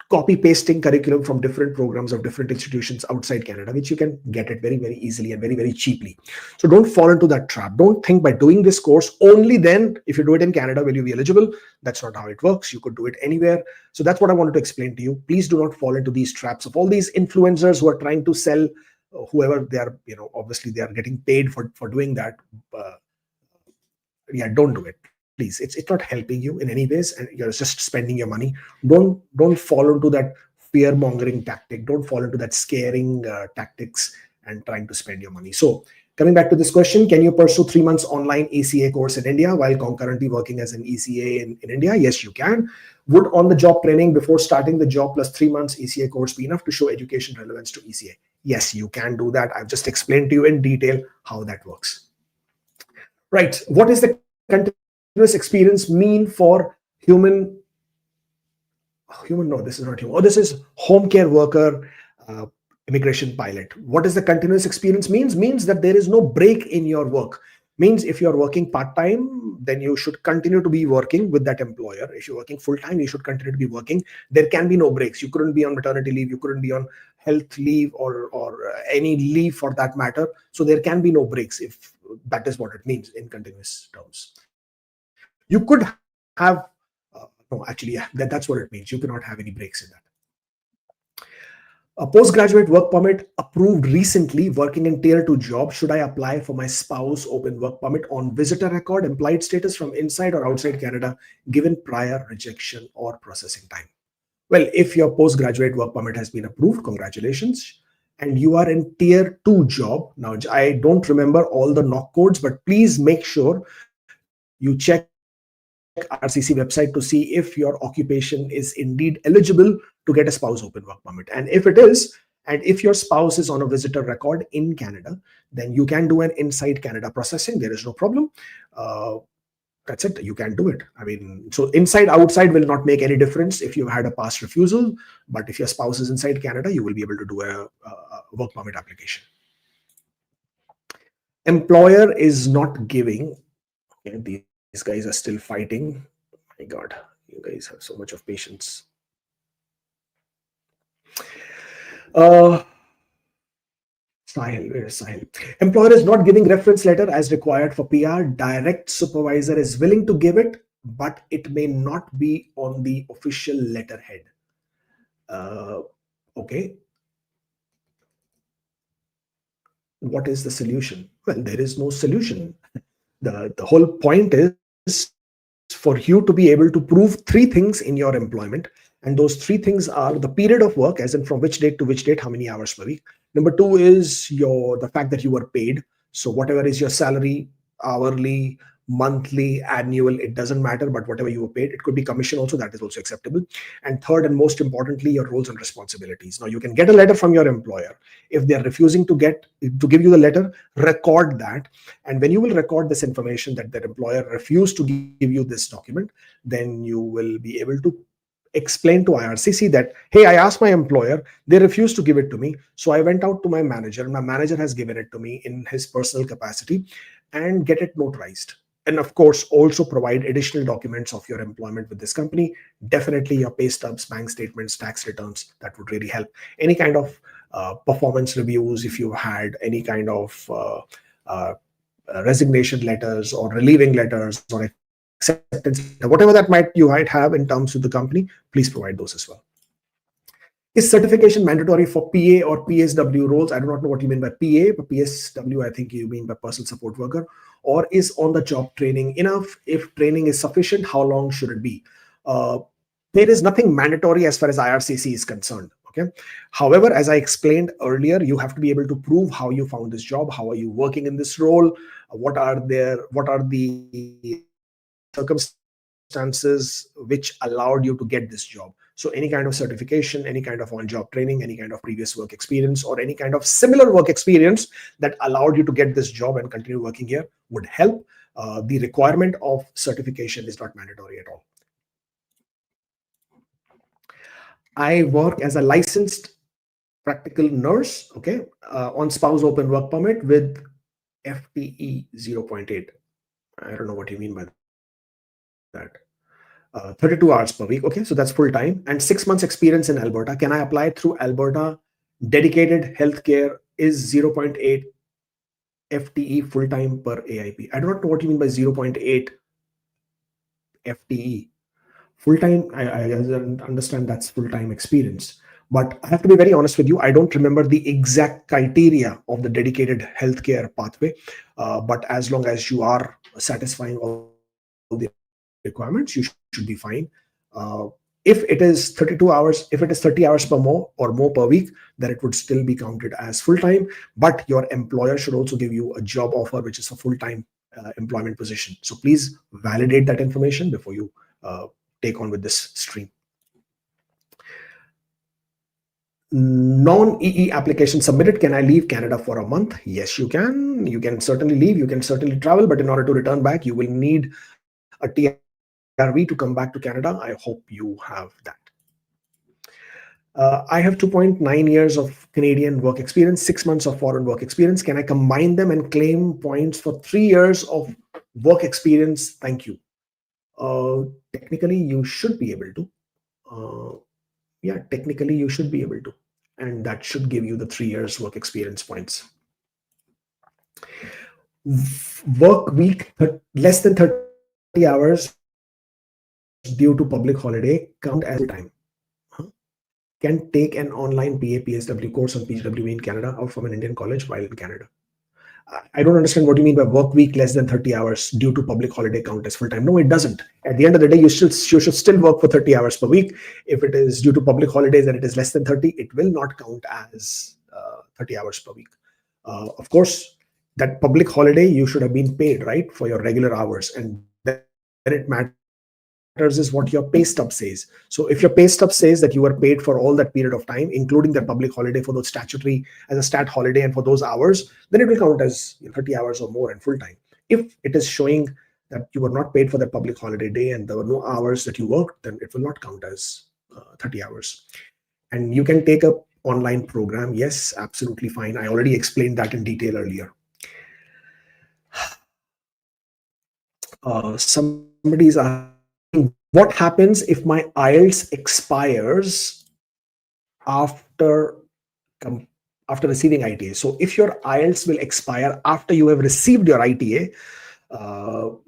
copy pasting curriculum from different programs of different institutions outside Canada, which you can get it very, very easily and very, very cheaply. So don't fall into that trap. Don't think by doing this course only then, if you do it in Canada, will you be eligible? That's not how it works. You could do it anywhere. So that's what I wanted to explain to you. Please do not fall into these traps of all these influencers who are trying to sell whoever they are. Obviously they are getting paid for doing that. Yeah, don't do it. please, it's not helping you in any ways, and you're just spending your money. Don't fall into that fear mongering tactic. Don't fall into that scaring tactics and trying to spend your money. So coming back to this question, can you pursue 3 months online ACA course in India while concurrently working as an ECA in India? Yes, you can. Would on-the-job training before starting the job plus 3 months ECA course be enough to show education relevance to ECA? Yes, you can do that. I've just explained to you in detail how that works. Right. What is the continuous experience mean for human? No, this is not human. Oh, this is home care worker, immigration pilot. What does the continuous experience means? Means that there is no break in your work. Means if you're working part-time, then you should continue to be working with that employer. If you're working full-time, you should continue to be working. There can be no breaks. You couldn't be on maternity leave. You couldn't be on health leave or any leave for that matter. So there can be no breaks, if that is what it means in continuous terms. You could have, no, actually, yeah, that's what it means. You cannot have any breaks in that. A postgraduate work permit approved recently, working in tier 2 job. Should I apply for my spouse open work permit on visitor record, implied status from inside or outside Canada, given prior rejection or processing time? Well, if your postgraduate work permit has been approved, congratulations. And you are in tier 2 job. Now, I don't remember all the knock codes, but please make sure you check IRCC website to see if your occupation is indeed eligible to get a spouse open work permit. And if it is, and if your spouse is on a visitor record in Canada, then you can do an inside Canada processing. There is no problem. That's it. You can do it. I mean, so inside, outside will not make any difference if you had a past refusal. But if your spouse is inside Canada, you will be able to do a work permit application. Employer is not giving. Okay, these guys are still fighting. My God, you guys have so much of patience. Sahil, where is Sahil? Employer is not giving reference letter as required for PR. Direct supervisor is willing to give it, but it may not be on the official letterhead. Okay. What is the solution? Well, there is no solution. The whole point is for you to be able to prove 3 things in your employment. And those 3 things are the period of work, as in from which date to which date, how many hours per week. Number 2 is the fact that you were paid. So whatever is your salary, hourly, monthly, annual, it doesn't matter, but whatever you were paid, it could be commission also, that is also acceptable. And third, and most importantly, your roles and responsibilities. Now you can get a letter from your employer. If they're refusing to give you the letter, record that. And when you will record this information that employer refused to give you this document, then you will be able to explain to IRCC that, hey, I asked my employer, they refused to give it to me. So I went out to my manager, and my manager has given it to me in his personal capacity, and get it notarized. And of course, also provide additional documents of your employment with this company. Definitely your pay stubs, bank statements, tax returns, that would really help. Any kind of performance reviews, if you had any kind of resignation letters or relieving letters or acceptance, whatever that you might have in terms with the company, please provide those as well. Is certification mandatory for PA or PSW roles? I do not know what you mean by PA, but PSW, I think you mean by personal support worker. Or is on-the-job training enough? If training is sufficient, how long should it be? There is nothing mandatory as far as IRCC is concerned. Okay. However, as I explained earlier, you have to be able to prove how you found this job, how are you working in this role, what are the circumstances which allowed you to get this job. So any kind of certification, any kind of on-job training, any kind of previous work experience, or any kind of similar work experience that allowed you to get this job and continue working here would help. The requirement of certification is not mandatory at all. I work as a licensed practical nurse, okay, on spouse open work permit with FTE 0.8. I don't know what you mean by that. 32 hours per week. Okay, so that's full time, and 6 months experience in Alberta. Can I apply through Alberta? Dedicated healthcare is 0.8 FTE full time per AIP. I don't know what you mean by 0.8 FTE full time. I understand that's full time experience, but I have to be very honest with you. I don't remember the exact criteria of the dedicated healthcare pathway. But as long as you are satisfying all the requirements, you should be fine. If it is 32 hours, if it is 30 hours per more or more per week, then it would still be counted as full-time. But your employer should also give you a job offer, which is a full-time employment position. So please validate that information before you take on with this stream. Non-EE application submitted. Can I leave Canada for a month? Yes, you can. You can certainly leave. You can certainly travel. But in order to return back, you will need a TRV to come back to Canada. I hope you have that. I have 2.9 years of Canadian work experience, 6 months of foreign work experience. Can I combine them and claim points for 3 years of work experience? Thank you. Technically, you should be able to. Yeah, technically you should be able to, and that should give you the 3 years work experience points. Work week less than 30 hours due to public holiday count as time. Can take an online PA PSW course on PGWE in Canada or from an Indian college while in Canada. I don't understand what you mean by work week less than 30 hours due to public holiday count as full time. No, it doesn't. At the end of the day, you should still work for 30 hours per week. If it is due to public holidays and it is less than 30, it will not count as 30 hours per week. Of course, that public holiday, you should have been paid, right, for your regular hours. And then it matters is what your pay stub says. So if your pay stub says that you were paid for all that period of time, including that public holiday for those statutory as a stat holiday and for those hours, then it will count as 30 hours or more and full time. If it is showing that you were not paid for that public holiday day and there were no hours that you worked, then it will not count as 30 hours. And you can take a online program. Yes, absolutely fine. I already explained that in detail earlier. Somebody's asking, what happens if my IELTS expires after receiving ITA? So if your IELTS will expire after you have received your ITA,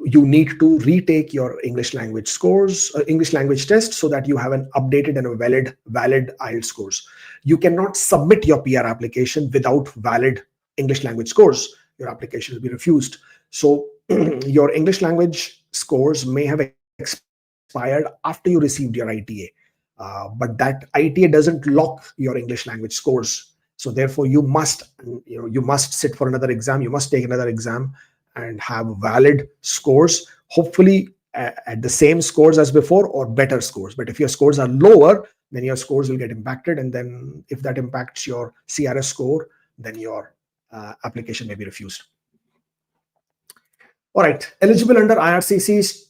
you need to retake your English language scores, English language test, so that you have an updated and a valid IELTS scores. You cannot submit your PR application without valid English language scores. Your application will be refused. So your English language scores may have expired after you received your ITA, but that ITA doesn't lock your English language scores. So therefore, you must sit for another exam. You must take another exam and have valid scores, hopefully at the same scores as before or better scores. But if your scores are lower, then your scores will get impacted. And then if that impacts your CRS score, then your application may be refused. All right, eligible under IRCC's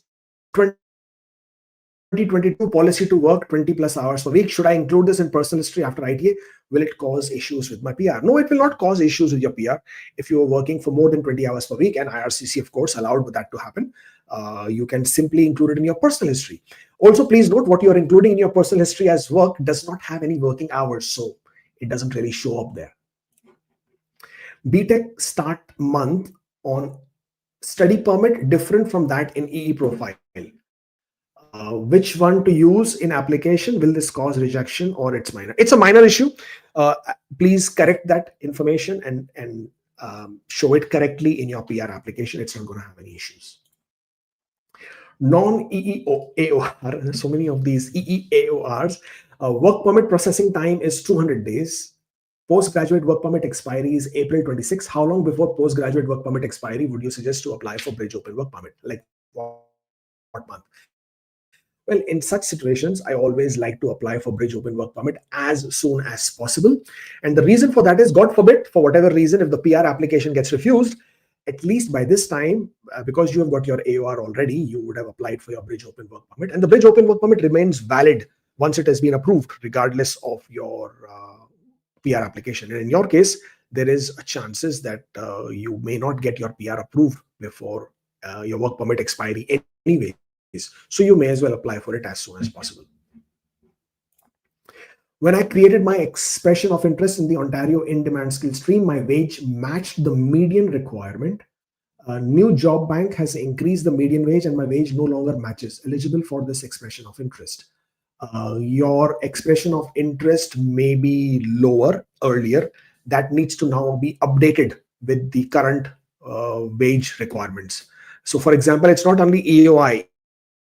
2022 policy to work 20 plus hours per week. Should I include this in personal history after ITA? Will it cause issues with my PR? No, it will not cause issues with your PR. If you are working for more than 20 hours per week, and IRCC, of course, allowed that to happen, you can simply include it in your personal history. Also, please note what you are including in your personal history as work does not have any working hours, so it doesn't really show up there. BTech start month on study permit different from that in EE profile. Which one to use in application? Will this cause rejection or it's minor? It's a minor issue. Please correct that information and show it correctly in your PR application. It's not going to have any issues. Non-EE AOR, so many of these EE AORs. Work permit processing time is 200 days. Postgraduate work permit expiry is April 26. How long before postgraduate work permit expiry would you suggest to apply for bridge open work permit? Like what month? Well, in such situations, I always like to apply for bridge open work permit as soon as possible. And the reason for that is, God forbid, for whatever reason, if the PR application gets refused, at least by this time, because you have got your AOR already, you would have applied for your bridge open work permit. And the bridge open work permit remains valid once it has been approved, regardless of your PR application. And in your case, there is a chances that you may not get your PR approved before your work permit expiry anyway. So you may as well apply for it as soon as possible. When I created my expression of interest in the Ontario in-demand skill stream, my wage matched the median requirement. A new job bank has increased the median wage and my wage no longer matches. Eligible for this expression of interest. Your expression of interest may be lower earlier. That needs to now be updated with the current wage requirements. So for example, it's not only EOI.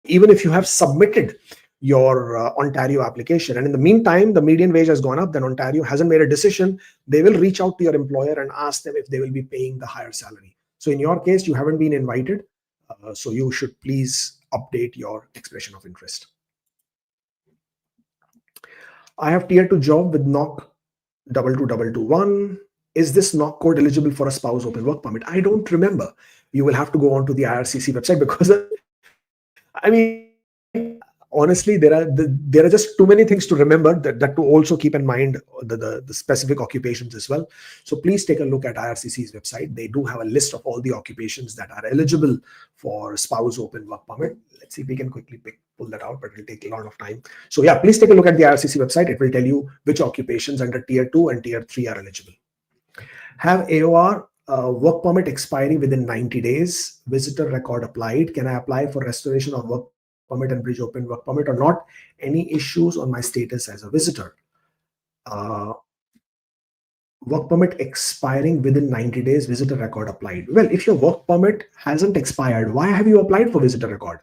even if you have submitted your Ontario application, and in the meantime the median wage has gone up, then Ontario hasn't made a decision, they will reach out to your employer and ask them if they will be paying the higher salary. So in your case, you haven't been invited, so you should please update your expression of interest. I have tier 2 job with knock 22221. Is this knock code eligible for a spouse open work permit? I don't remember. You will have to go on to the IRCC website, because I mean, honestly, there are just too many things to remember, that to also keep in mind the specific occupations as well. So please take a look at IRCC's website. They do have a list of all the occupations that are eligible for spouse open work permit. Let's see if we can quickly pull that out, but it will take a lot of time. So yeah, please take a look at the IRCC website. It will tell you which occupations under tier 2 and tier 3 are eligible. Have AOR work permit expiring within 90 days, visitor record applied. Can I apply for restoration of work permit and bridge open work permit or not? Any issues on my status as a visitor? Work permit expiring within 90 days, visitor record applied. Well, if your work permit hasn't expired, why have you applied for visitor record?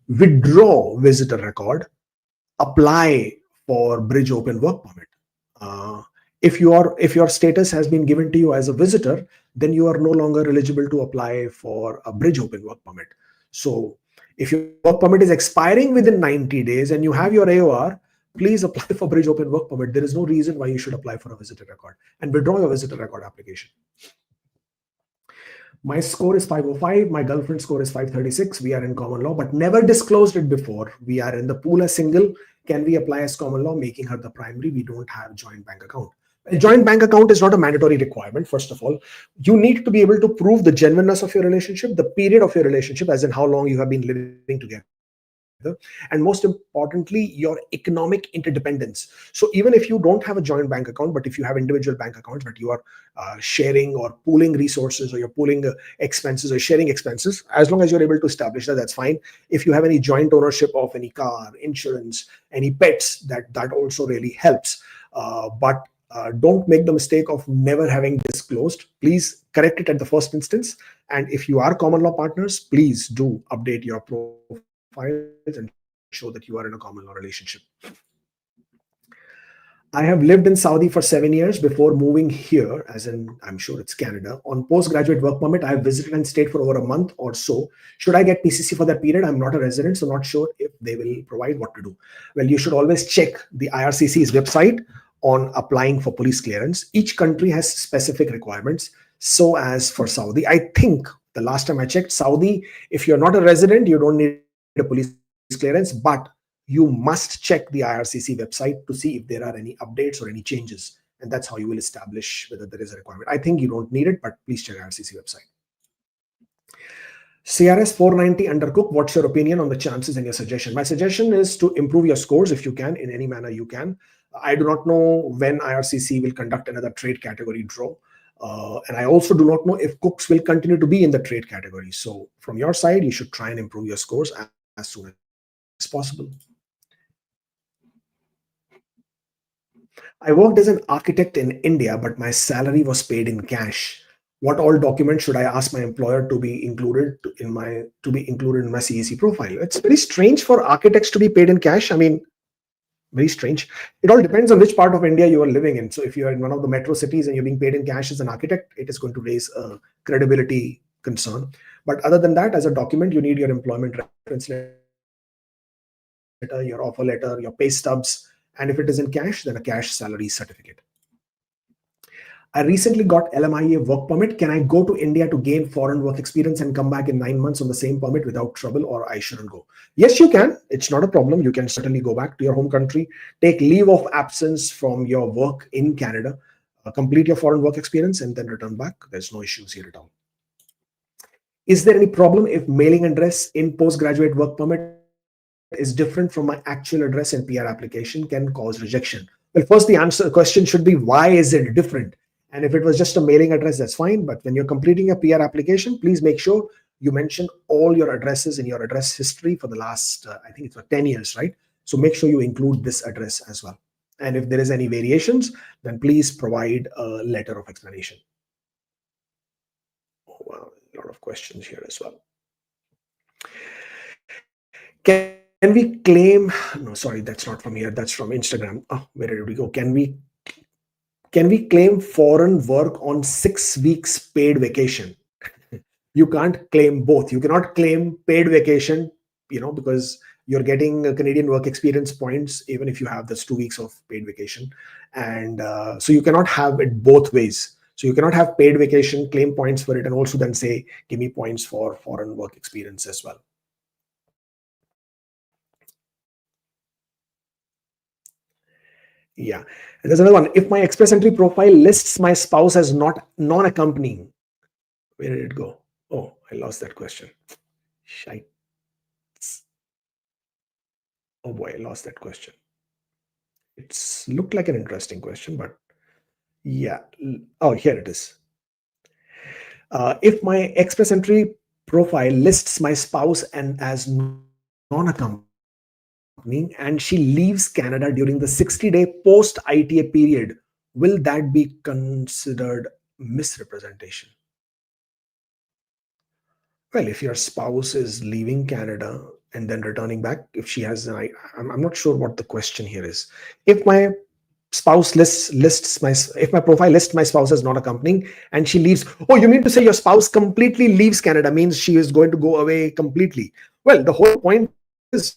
Withdraw visitor record, apply for bridge open work permit. If your status has been given to you as a visitor, then you are no longer eligible to apply for a bridge open work permit. So if your work permit is expiring within 90 days and you have your AOR, please apply for bridge open work permit. There is no reason why you should apply for a visitor record, and withdraw your visitor record application. My score is 505. My girlfriend's score is 536. We are in common law, but never disclosed it before. We are in the pool as single. Can we apply as common law, making her the primary? We don't have joint bank account. A joint bank account is not a mandatory requirement. First of all, you need to be able to prove the genuineness of your relationship, the period of your relationship, as in how long you have been living together, and most importantly, your economic interdependence. So even if you don't have a joint bank account, but if you have individual bank accounts, but you are sharing or pooling resources, or you're pooling expenses or sharing expenses, as long as you're able to establish that, that's fine. If you have any joint ownership of any car, insurance, any pets, that also really helps. But don't make the mistake of never having disclosed. Please correct it at the first instance. And if you are common law partners, please do update your profiles and show that you are in a common law relationship. I have lived in Saudi for 7 years before moving here, as in, I'm sure it's Canada. On postgraduate work permit, I have visited and stayed for over a month or so. Should I get PCC for that period? I'm not a resident, so not sure if they will provide what to do. Well, you should always check the IRCC's website on applying for police clearance. Each country has specific requirements. So as for Saudi, I think the last time I checked, Saudi, if you're not a resident, you don't need a police clearance, but you must check the IRCC website to see if there are any updates or any changes. And that's how you will establish whether there is a requirement. I think you don't need it, but please check IRCC website. CRS 490 undercook, what's your opinion on the chances and your suggestion? My suggestion is to improve your scores if you can, in any manner you can. I do not know when IRCC will conduct another trade category draw. And I also do not know if cooks will continue to be in the trade category. So from your side, you should try and improve your scores as soon as possible. I worked as an architect in India, but my salary was paid in cash. What all documents should I ask my employer to be included in my CEC profile? It's very strange for architects to be paid in cash. I mean, very strange. It all depends on which part of India you are living in. So if you are in one of the metro cities and you're being paid in cash as an architect, it is going to raise a credibility concern. But other than that, as a document, you need your employment reference letter, your offer letter, your pay stubs, and if it is in cash, then a cash salary certificate. I recently got LMIA work permit. Can I go to India to gain foreign work experience and come back in 9 months on the same permit without trouble, or I shouldn't go? Yes, you can. It's not a problem. You can certainly go back to your home country, take leave of absence from your work in Canada, complete your foreign work experience, and then return back. There's no issues here at all. Is there any problem if mailing address in postgraduate work permit is different from my actual address and PR application, can cause rejection? Well, first the question should be, why is it different? And if it was just a mailing address, that's fine. But when you're completing a PR application, please make sure you mention all your addresses in your address history for the last, I think it's for 10 years, right? So make sure you include this address as well. And if there is any variations, then please provide a letter of explanation. Oh, wow, a lot of questions here as well. Can we claim, no, sorry, that's not from here, that's from Instagram. Oh, where did we go? Can we claim foreign work on 6 weeks paid vacation? You can't claim both. You cannot claim paid vacation, because you're getting Canadian work experience points even if you have this 2 weeks of paid vacation, and so you cannot have it both ways. So you cannot have paid vacation, claim points for it, and also then say, give me points for foreign work experience as well. Yeah. And there's another one. If my express entry profile lists my spouse as not non-accompanying, where did it go? Oh, I lost that question. Shite. Oh boy, I lost that question. It's looked like an interesting question, but yeah. Oh, here it is. If my express entry profile lists my spouse and as non-accompanying, and she leaves Canada during the 60-day post ITA period, will that be considered misrepresentation? Well, if your spouse is leaving Canada and then returning back, if she has I'm not sure what the question here is. If my spouse if my profile lists my spouse as not accompanying and she leaves, oh, you mean to say your spouse completely leaves Canada, means she is going to go away completely? Well, the whole point is,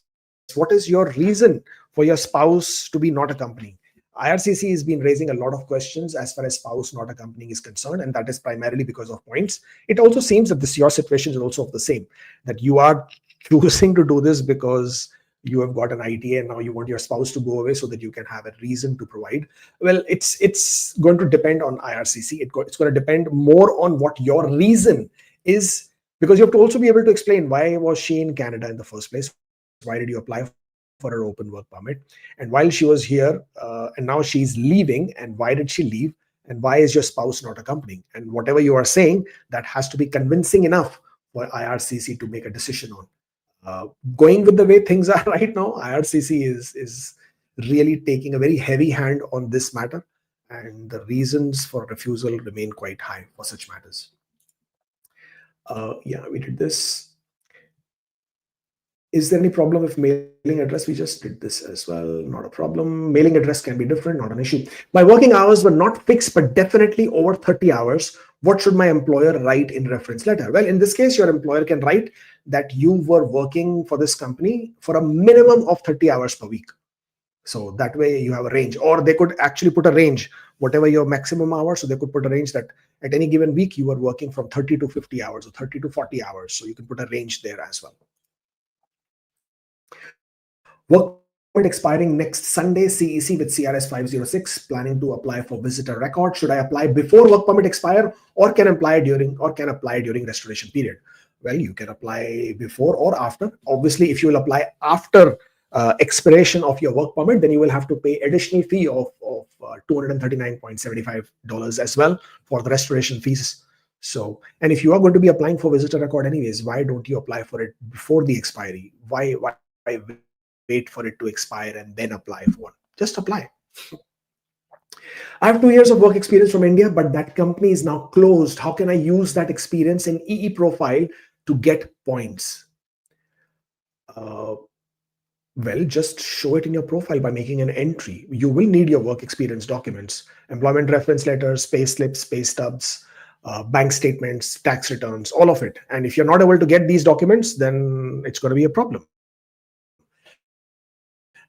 what is your reason for your spouse to be not accompanying? IRCC has been raising a lot of questions as far as spouse not accompanying is concerned, and that is primarily because of points. It also seems that your situation is also of the same, that you are choosing to do this because you have got an ITA and now you want your spouse to go away so that you can have a reason to provide. Well, it's going to depend on IRCC. It's going to depend more on what your reason is, because you have to also be able to explain, why was she in Canada in the first place? Why did you apply for her open work permit? And while she was here and now she's leaving, and why did she leave? And why is your spouse not accompanying? And whatever you are saying, that has to be convincing enough for IRCC to make a decision on. Going with the way things are right now, IRCC is really taking a very heavy hand on this matter, and the reasons for refusal remain quite high for such matters. Yeah, we did this. Is there any problem with mailing address? We just did this as well. Not a problem. Mailing address can be different, not an issue. My working hours were not fixed, but definitely over 30 hours. What should my employer write in reference letter? Well, in this case, your employer can write that you were working for this company for a minimum of 30 hours per week. So that way you have a range, or they could actually put a range, whatever your maximum hours. So they could put a range that at any given week you are working from 30 to 50 hours or 30 to 40 hours. So you can put a range there as well. Work permit expiring next Sunday, CEC with CRS 506, planning to apply for visitor record. Should I apply before work permit expire, or can apply during restoration period? Well, you can apply before or after. Obviously, if you will apply after expiration of your work permit, then you will have to pay additional fee of $239.75 as well for the restoration fees. So, and if you are going to be applying for visitor record anyways, why don't you apply for it before the expiry? Why wait for it to expire and then apply for one? Just apply. I have 2 years of work experience from India, but that company is now closed. How can I use that experience in EE profile to get points? Well, just show it in your profile by making an entry. You will need your work experience documents, employment reference letters, pay slips, pay stubs, bank statements, tax returns, all of it. And if you're not able to get these documents, then it's going to be a problem.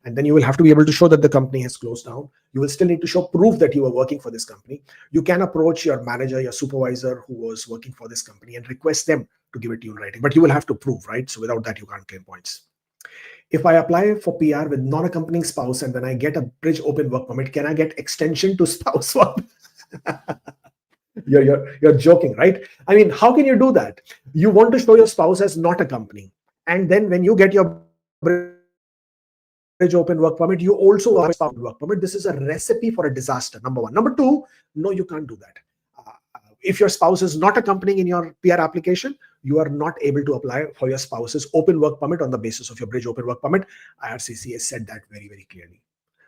And then you will have to be able to show that the company has closed down. You will still need to show proof that you were working for this company. You can approach your manager, your supervisor who was working for this company, and request them to give it to you in writing. But you will have to prove, right? So without that, you can't claim points. If I apply for PR with non-accompanying spouse and then I get a bridge open work permit, can I get extension to spouse one? You're joking, right? I mean, how can you do that? You want to show your spouse as not accompanying, and then when you get your bridge open work permit, you also have a spouse work permit. This is a recipe for a disaster, number one. Number two, no, you can't do that. If your spouse is not accompanying in your PR application, you are not able to apply for your spouse's open work permit on the basis of your bridge open work permit. IRCC has said that very, very clearly.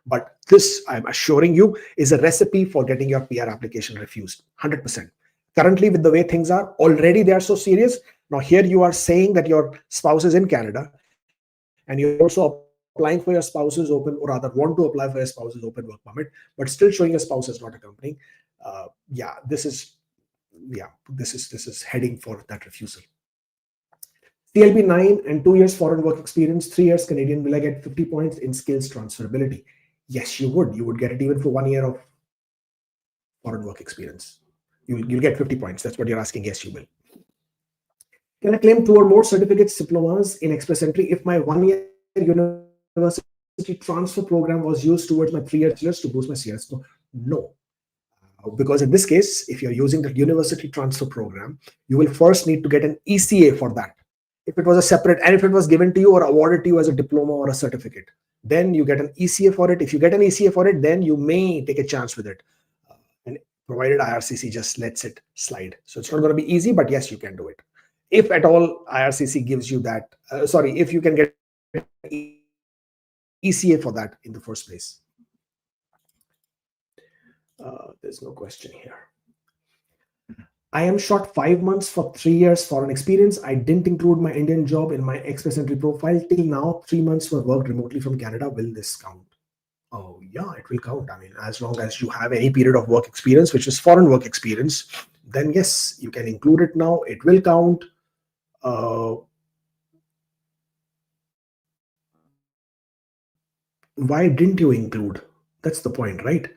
But this, I'm assuring you, is a recipe for getting your PR application refused, 100%. Currently, with the way things are, already they are so serious. Now here you are saying that your spouse is in Canada, and you're also applying for your spouse's open, or rather want to apply for your spouse's open work permit, but still showing your spouse as not accompanying, this is heading for that refusal. CLB 9 and 2 years foreign work experience, 3 years Canadian, will I get 50 points in skills transferability? Yes, you would. You would get it even for 1 year of foreign work experience. You'll get 50 points. That's what you're asking. Yes, you will. Can I claim 2 or more certificates, diplomas in express entry if my 1 year university transfer program was used towards my 3 year bachelor's to boost my CS? No. Because in this case, if you're using the university transfer program, you will first need to get an ECA for that. If it was a separate, and if it was given to you or awarded to you as a diploma or a certificate, then you get an ECA for it. If you get an ECA for it, then you may take a chance with it. And provided IRCC just lets it slide. So it's not going to be easy, but yes, you can do it. If at all IRCC gives you that, if you can get ECA for that in the first place. There's no question here. I am short 5 months for 3 years foreign experience. I didn't include my Indian job in my express entry profile. Till now, 3 months were worked remotely from Canada. Will this count? Oh, yeah, it will count. I mean, as long as you have any period of work experience, which is foreign work experience, then yes, you can include it now. It will count. Why didn't you include? That's the point, right?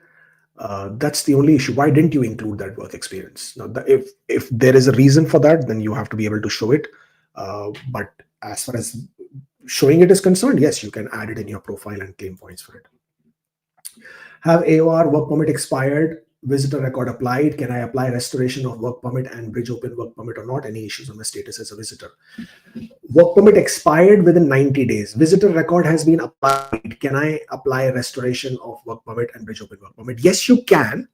That's the only issue. Why didn't you include that work experience? Now, if there is a reason for that, then you have to be able to show it. But as far as showing it is concerned, yes, you can add it in your profile and claim points for it. Have AOR work permit expired? Visitor record applied? Can I apply restoration of work permit and bridge open work permit or not? Any issues on my status as a visitor? Work permit expired within 90 days. Visitor record has been applied. Can I apply restoration of work permit and bridge open work permit? Yes, you can,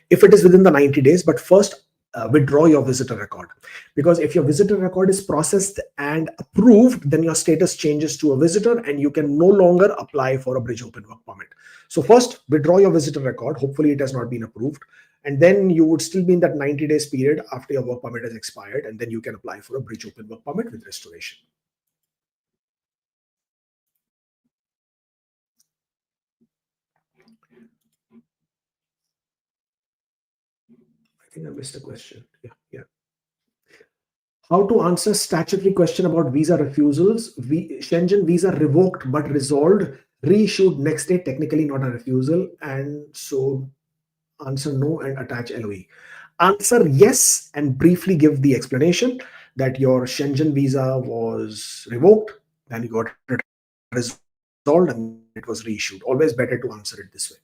if it is within the 90 days, but first withdraw your visitor record. Because if your visitor record is processed and approved, then your status changes to a visitor and you can no longer apply for a bridge open work permit. So first, withdraw your visitor record. Hopefully it has not been approved. And then you would still be in that 90 days period after your work permit has expired. And then you can apply for a bridge open work permit with restoration. I think I missed a question. Yeah. How to answer statutory question about visa refusals? Schengen visa revoked but resolved, reissued next day, technically not a refusal. And so answer no and attach LOE. Answer yes and briefly give the explanation that your Schengen visa was revoked, then you got it resolved and it was reissued. Always better to answer it this way.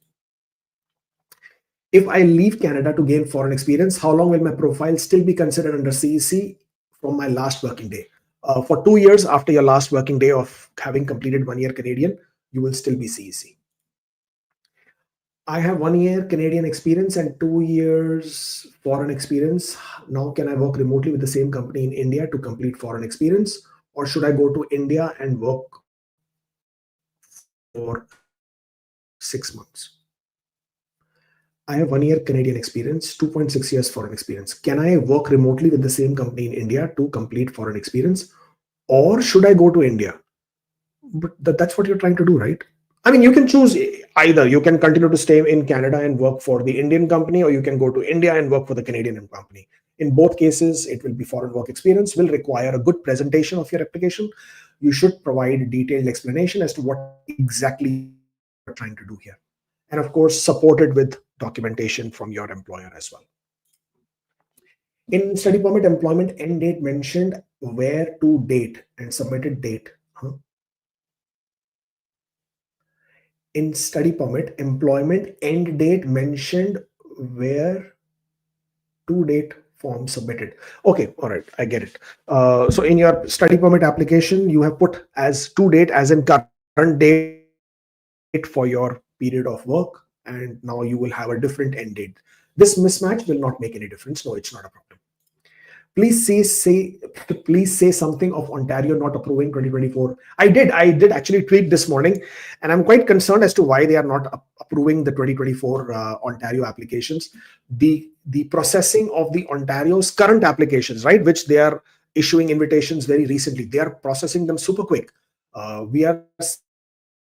If I leave Canada to gain foreign experience, how long will my profile still be considered under CEC from my last working day? For 2 years after your last working day of having completed 1 year Canadian, you will still be CEC. I have 1 year Canadian experience and 2 years foreign experience. Now, can I work remotely with the same company in India to complete foreign experience? Or should I go to India and work for 6 months? I have 1 year Canadian experience, 2.6 years foreign experience. Can I work remotely with the same company in India to complete foreign experience? Or should I go to India? But that's what you're trying to do, right? I mean, you can choose either. You can continue to stay in Canada and work for the Indian company, or you can go to India and work for the Canadian company. In both cases, it will be foreign work experience, will require a good presentation of your application. You should provide a detailed explanation as to what exactly you're trying to do here. And of course, supported with documentation from your employer as well. In study permit, employment end date mentioned where to date and submitted date. In study permit, employment end date mentioned where to date form submitted. Okay, all right, I get it. So in your study permit application, you have put as to date as in current date for your period of work, and now you will have a different end date. This mismatch will not make any difference. No, it's not a problem. Please say something of Ontario not approving 2024. I did actually tweet this morning, and I'm quite concerned as to why they are not approving the 2024 Ontario applications. The processing of the Ontario's current applications, right, which they are issuing invitations very recently, they are processing them super quick. We are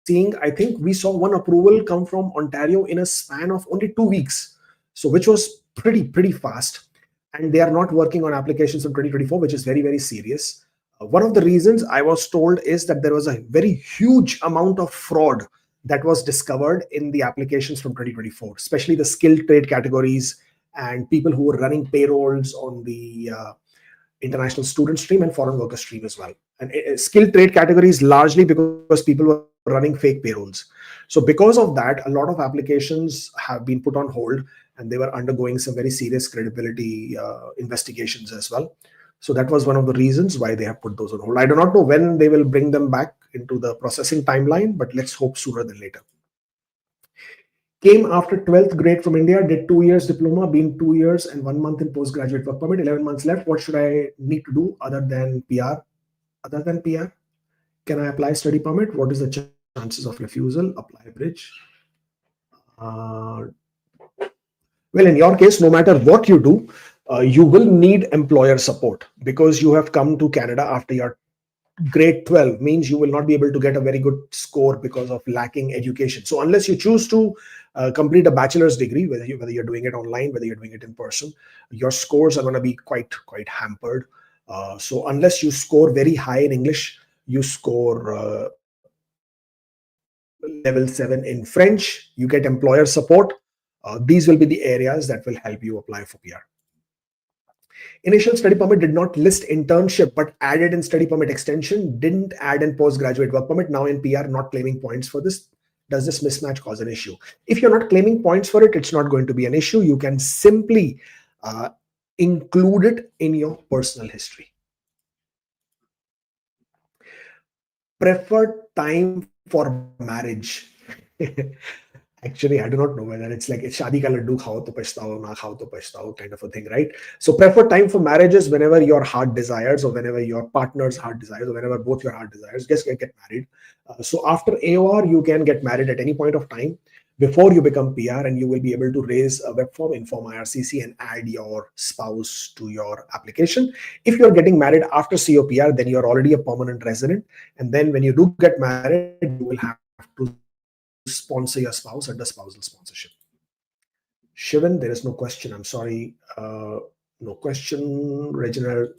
seeing, I think we saw one approval come from Ontario in a span of only 2 weeks. So which was pretty fast. And they are not working on applications in 2024, which is very, very serious. One of the reasons I was told is that there was a very huge amount of fraud that was discovered in the applications from 2024, especially the skilled trade categories and people who were running payrolls on the international student stream and foreign worker stream as well. And skilled trade categories largely because people were running fake payrolls. So because of that, a lot of applications have been put on hold, and they were undergoing some very serious credibility investigations as well. So that was one of the reasons why they have put those on hold. I do not know when they will bring them back into the processing timeline, but let's hope sooner than later. Came after 12th grade from India, did 2 years diploma, been 2 years and 1 month in postgraduate work permit, 11 months left. What should I need to do other than PR? Other than PR? Can I apply study permit? What is the chances of refusal? Apply bridge. Well, in your case, no matter what you do, you will need employer support because you have come to Canada after your grade 12, means you will not be able to get a very good score because of lacking education. So unless you choose to complete a bachelor's degree, whether you're doing it online, whether you're doing it in person, your scores are going to be quite hampered. So unless you score very high in English, you score level 7 in French, you get employer support. These will be the areas that will help you apply for PR. Initial study permit did not list internship, but added in study permit extension, didn't add in postgraduate work permit. Now in PR, not claiming points for this. Does this mismatch cause an issue? If you're not claiming points for it, it's not going to be an issue. You can simply include it in your personal history. Preferred time for marriage. Actually, I do not know whether it's like shadi ka laddu khao to pashtao, na khao to pashtao kind of a thing, right? So preferred time for marriage is whenever your heart desires, or whenever your partner's heart desires, or whenever both your heart desires, just get married. So after AOR, you can get married at any point of time before you become PR, and you will be able to raise a web form, inform IRCC, and add your spouse to your application. If you're getting married after COPR, then you're already a permanent resident. And then when you do get married, you will have to sponsor your spouse under spousal sponsorship. Shivan, there is no question. I'm sorry. No question. Reginald.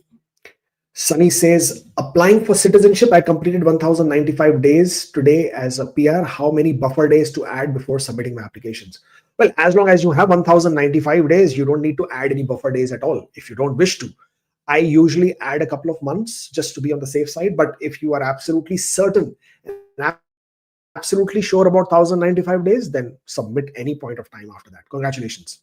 Sunny says, applying for citizenship, I completed 1,095 days today as a PR. How many buffer days to add before submitting my applications? Well, as long as you have 1,095 days, you don't need to add any buffer days at all if you don't wish to. I usually add a couple of months just to be on the safe side. But if you are absolutely certain and absolutely sure about 1,095 days, then submit any point of time after that. Congratulations.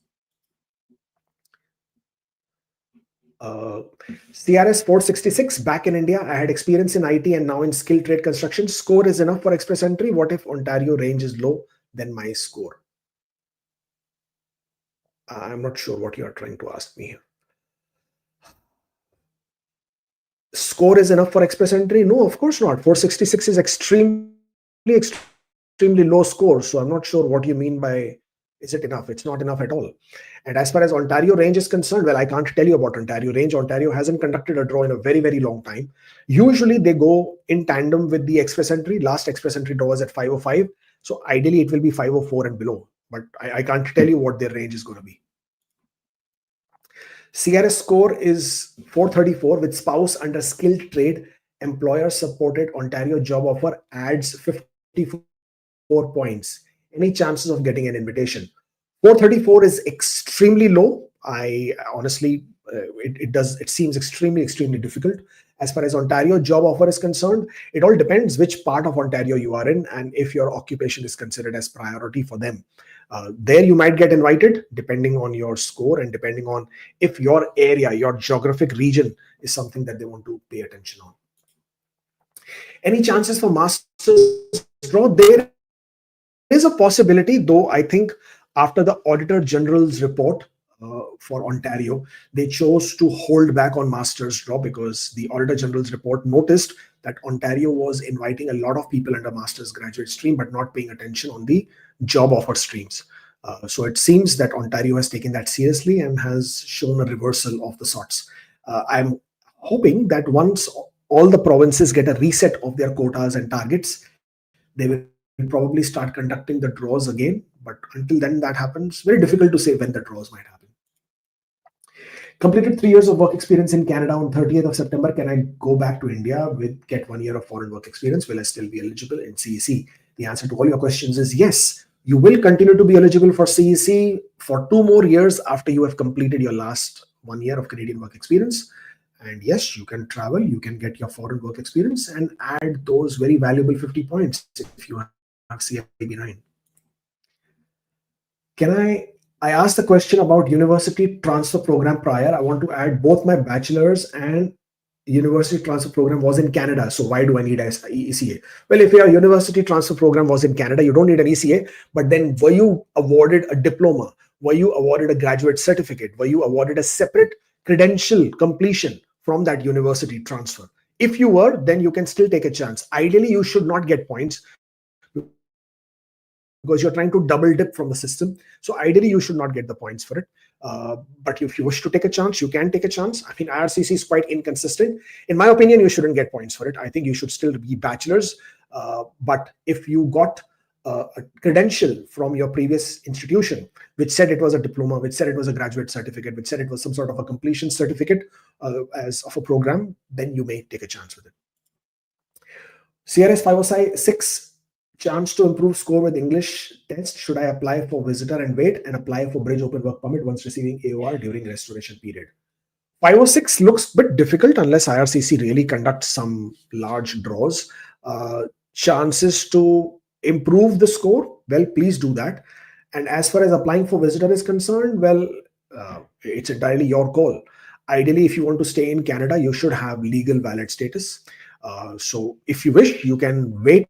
CRS 466, back in India. I had experience in IT and now in skilled trade construction. Score is enough for express entry. What if Ontario range is low? Then my score. I'm not sure what you are trying to ask me here. Score is enough for express entry? No, of course not. 466 is extremely low score. So I'm not sure what you mean by, is it enough? It's not enough at all. And as far as Ontario range is concerned, well, I can't tell you about Ontario range. Ontario hasn't conducted a draw in a very, very long time. Usually they go in tandem with the express entry. Last express entry draw was at 505. So ideally it will be 504 and below. But I can't tell you what their range is going to be. CRS score is 434 with spouse under skilled trade, employer supported Ontario job offer, adds 54 points. Any chances of getting an invitation? 434 is extremely low. I honestly, it seems extremely difficult. As far as Ontario job offer is concerned, it all depends which part of Ontario you are in and if your occupation is considered as priority for them. There you might get invited depending on your score and depending on if your area, your geographic region is something that they want to pay attention on. Any chances for master's draw? There is a possibility, though I think after the Auditor General's report for Ontario, they chose to hold back on master's draw because the Auditor General's report noticed that Ontario was inviting a lot of people under master's graduate stream, but not paying attention on the job offer streams. So it seems that Ontario has taken that seriously and has shown a reversal of the sorts. I'm hoping that once all the provinces get a reset of their quotas and targets, they will probably start conducting the draws again. But until then that happens, very difficult to say when the draws might happen. Completed 3 years of work experience in Canada on 30th of September. Can I go back to India with get 1 year of foreign work experience? Will I still be eligible in CEC? The answer to all your questions is yes. You will continue to be eligible for CEC for 2 more years after you have completed your last 1 year of Canadian work experience. And yes, you can travel, you can get your foreign work experience and add those very valuable 50 points if you have CIB 9. I asked the question about university transfer program prior. I want to add both my bachelor's and university transfer program was in Canada. So why do I need an ECA? Well, if your university transfer program was in Canada, you don't need an ECA. But then were you awarded a diploma? Were you awarded a graduate certificate? Were you awarded a separate credential completion from that university transfer? If you were, then you can still take a chance. Ideally, you should not get points because you're trying to double dip from the system. So ideally, you should not get the points for it. But if you wish to take a chance, you can take a chance. I mean, IRCC is quite inconsistent. In my opinion, you shouldn't get points for it. I think you should still be bachelor's. But if you got a credential from your previous institution, which said it was a diploma, which said it was a graduate certificate, which said it was some sort of a completion certificate as of a program, then you may take a chance with it. CRS 506, chance to improve score with English test. Should I apply for visitor and wait and apply for bridge open work permit once receiving AOR during restoration period? 506 looks a bit difficult unless IRCC really conducts some large draws. Chances to improve the score, well, please do that. And as far as applying for visitor is concerned, well, it's entirely your call. Ideally, if you want to stay in Canada, you should have legal valid status. So if you wish, you can wait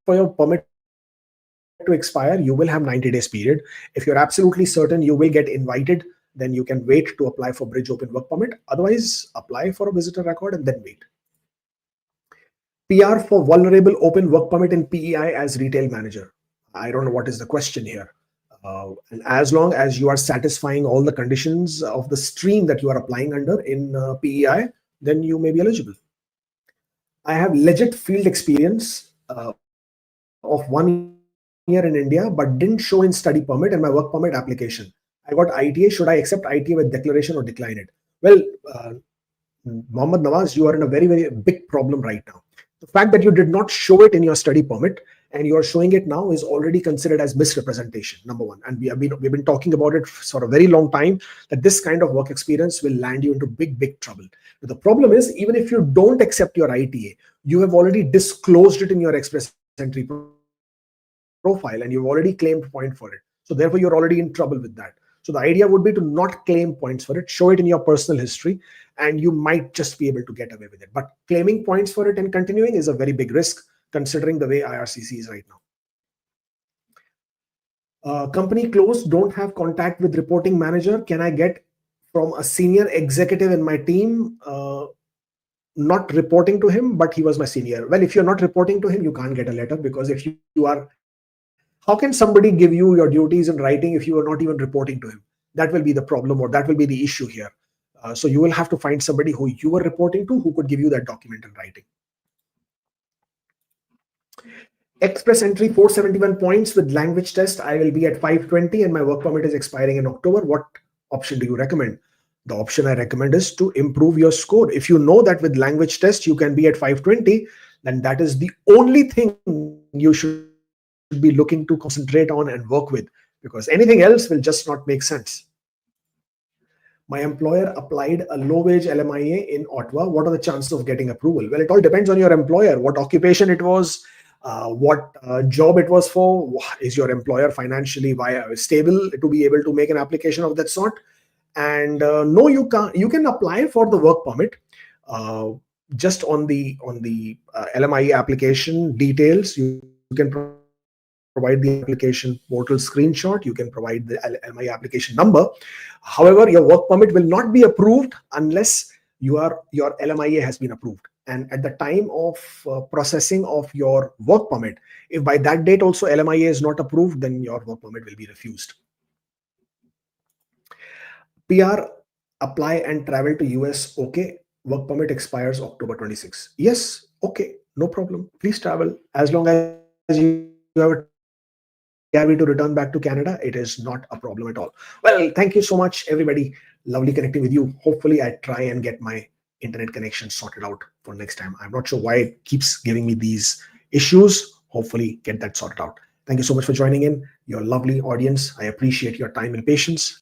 for your permit to expire. You will have 90 days period. If you're absolutely certain you will get invited, then you can wait to apply for bridge open work permit. Otherwise, apply for a visitor record and then wait. PR for vulnerable open work permit in PEI as retail manager. I don't know what is the question here. And as long as you are satisfying all the conditions of the stream that you are applying under in PEI, then you may be eligible. I have legit field experience of 1 year in India, but didn't show in study permit and my work permit application. I got ITA. Should I accept ITA with declaration or decline it? Well, Mohammad Nawaz, you are in a very, very big problem right now. The fact that you did not show it in your study permit and you are showing it now is already considered as misrepresentation, number one. And we've been talking about it for a very long time, that this kind of work experience will land you into big trouble. But the problem is, even if you don't accept your ITA, you have already disclosed it in your express entry profile and you've already claimed point for it. So therefore, you're already in trouble with that. So the idea would be to not claim points for it, show it in your personal history, and you might just be able to get away with it. But claiming points for it and continuing is a very big risk, considering the way IRCC is right now. Company closed, don't have contact with reporting manager. Can I get from a senior executive in my team, not reporting to him, but he was my senior? Well, if you're not reporting to him, you can't get a letter, because if you are, how can somebody give you your duties in writing if you are not even reporting to him? That will be the problem, or that will be the issue here. So you will have to find somebody who you are reporting to who could give you that document in writing. Express entry 471 points with language test. I will be at 520 and my work permit is expiring in October. What option do you recommend? The option I recommend is to improve your score. If you know that with language test you can be at 520, then that is the only thing you should be looking to concentrate on and work with, because anything else will just not make sense. My employer applied a low-wage LMIA in Ottawa. What are the chances of getting approval? Well, it all depends on your employer, what occupation it was, what job it was for. Is your employer financially stable to be able to make an application of that sort? And no, you can't. You can apply for the work permit just on the LMIA application details. You can provide the application portal screenshot. You can provide the LMIA application number. However, your work permit will not be approved unless your LMIA has been approved. And at the time of processing of your work permit, if by that date also LMIA is not approved, then your work permit will be refused. PR, apply and travel to US, okay. work permit expires October 26. Yes, okay, no problem. Please travel. As long as you have a TIV to return back to Canada, it is not a problem at all. Well, thank you so much, everybody. Lovely connecting with you. Hopefully, I try and get my internet connection sorted out for next time. I'm not sure why it keeps giving me these issues. Hopefully, get that sorted out. Thank you so much for joining in. Your lovely audience. I appreciate your time and patience.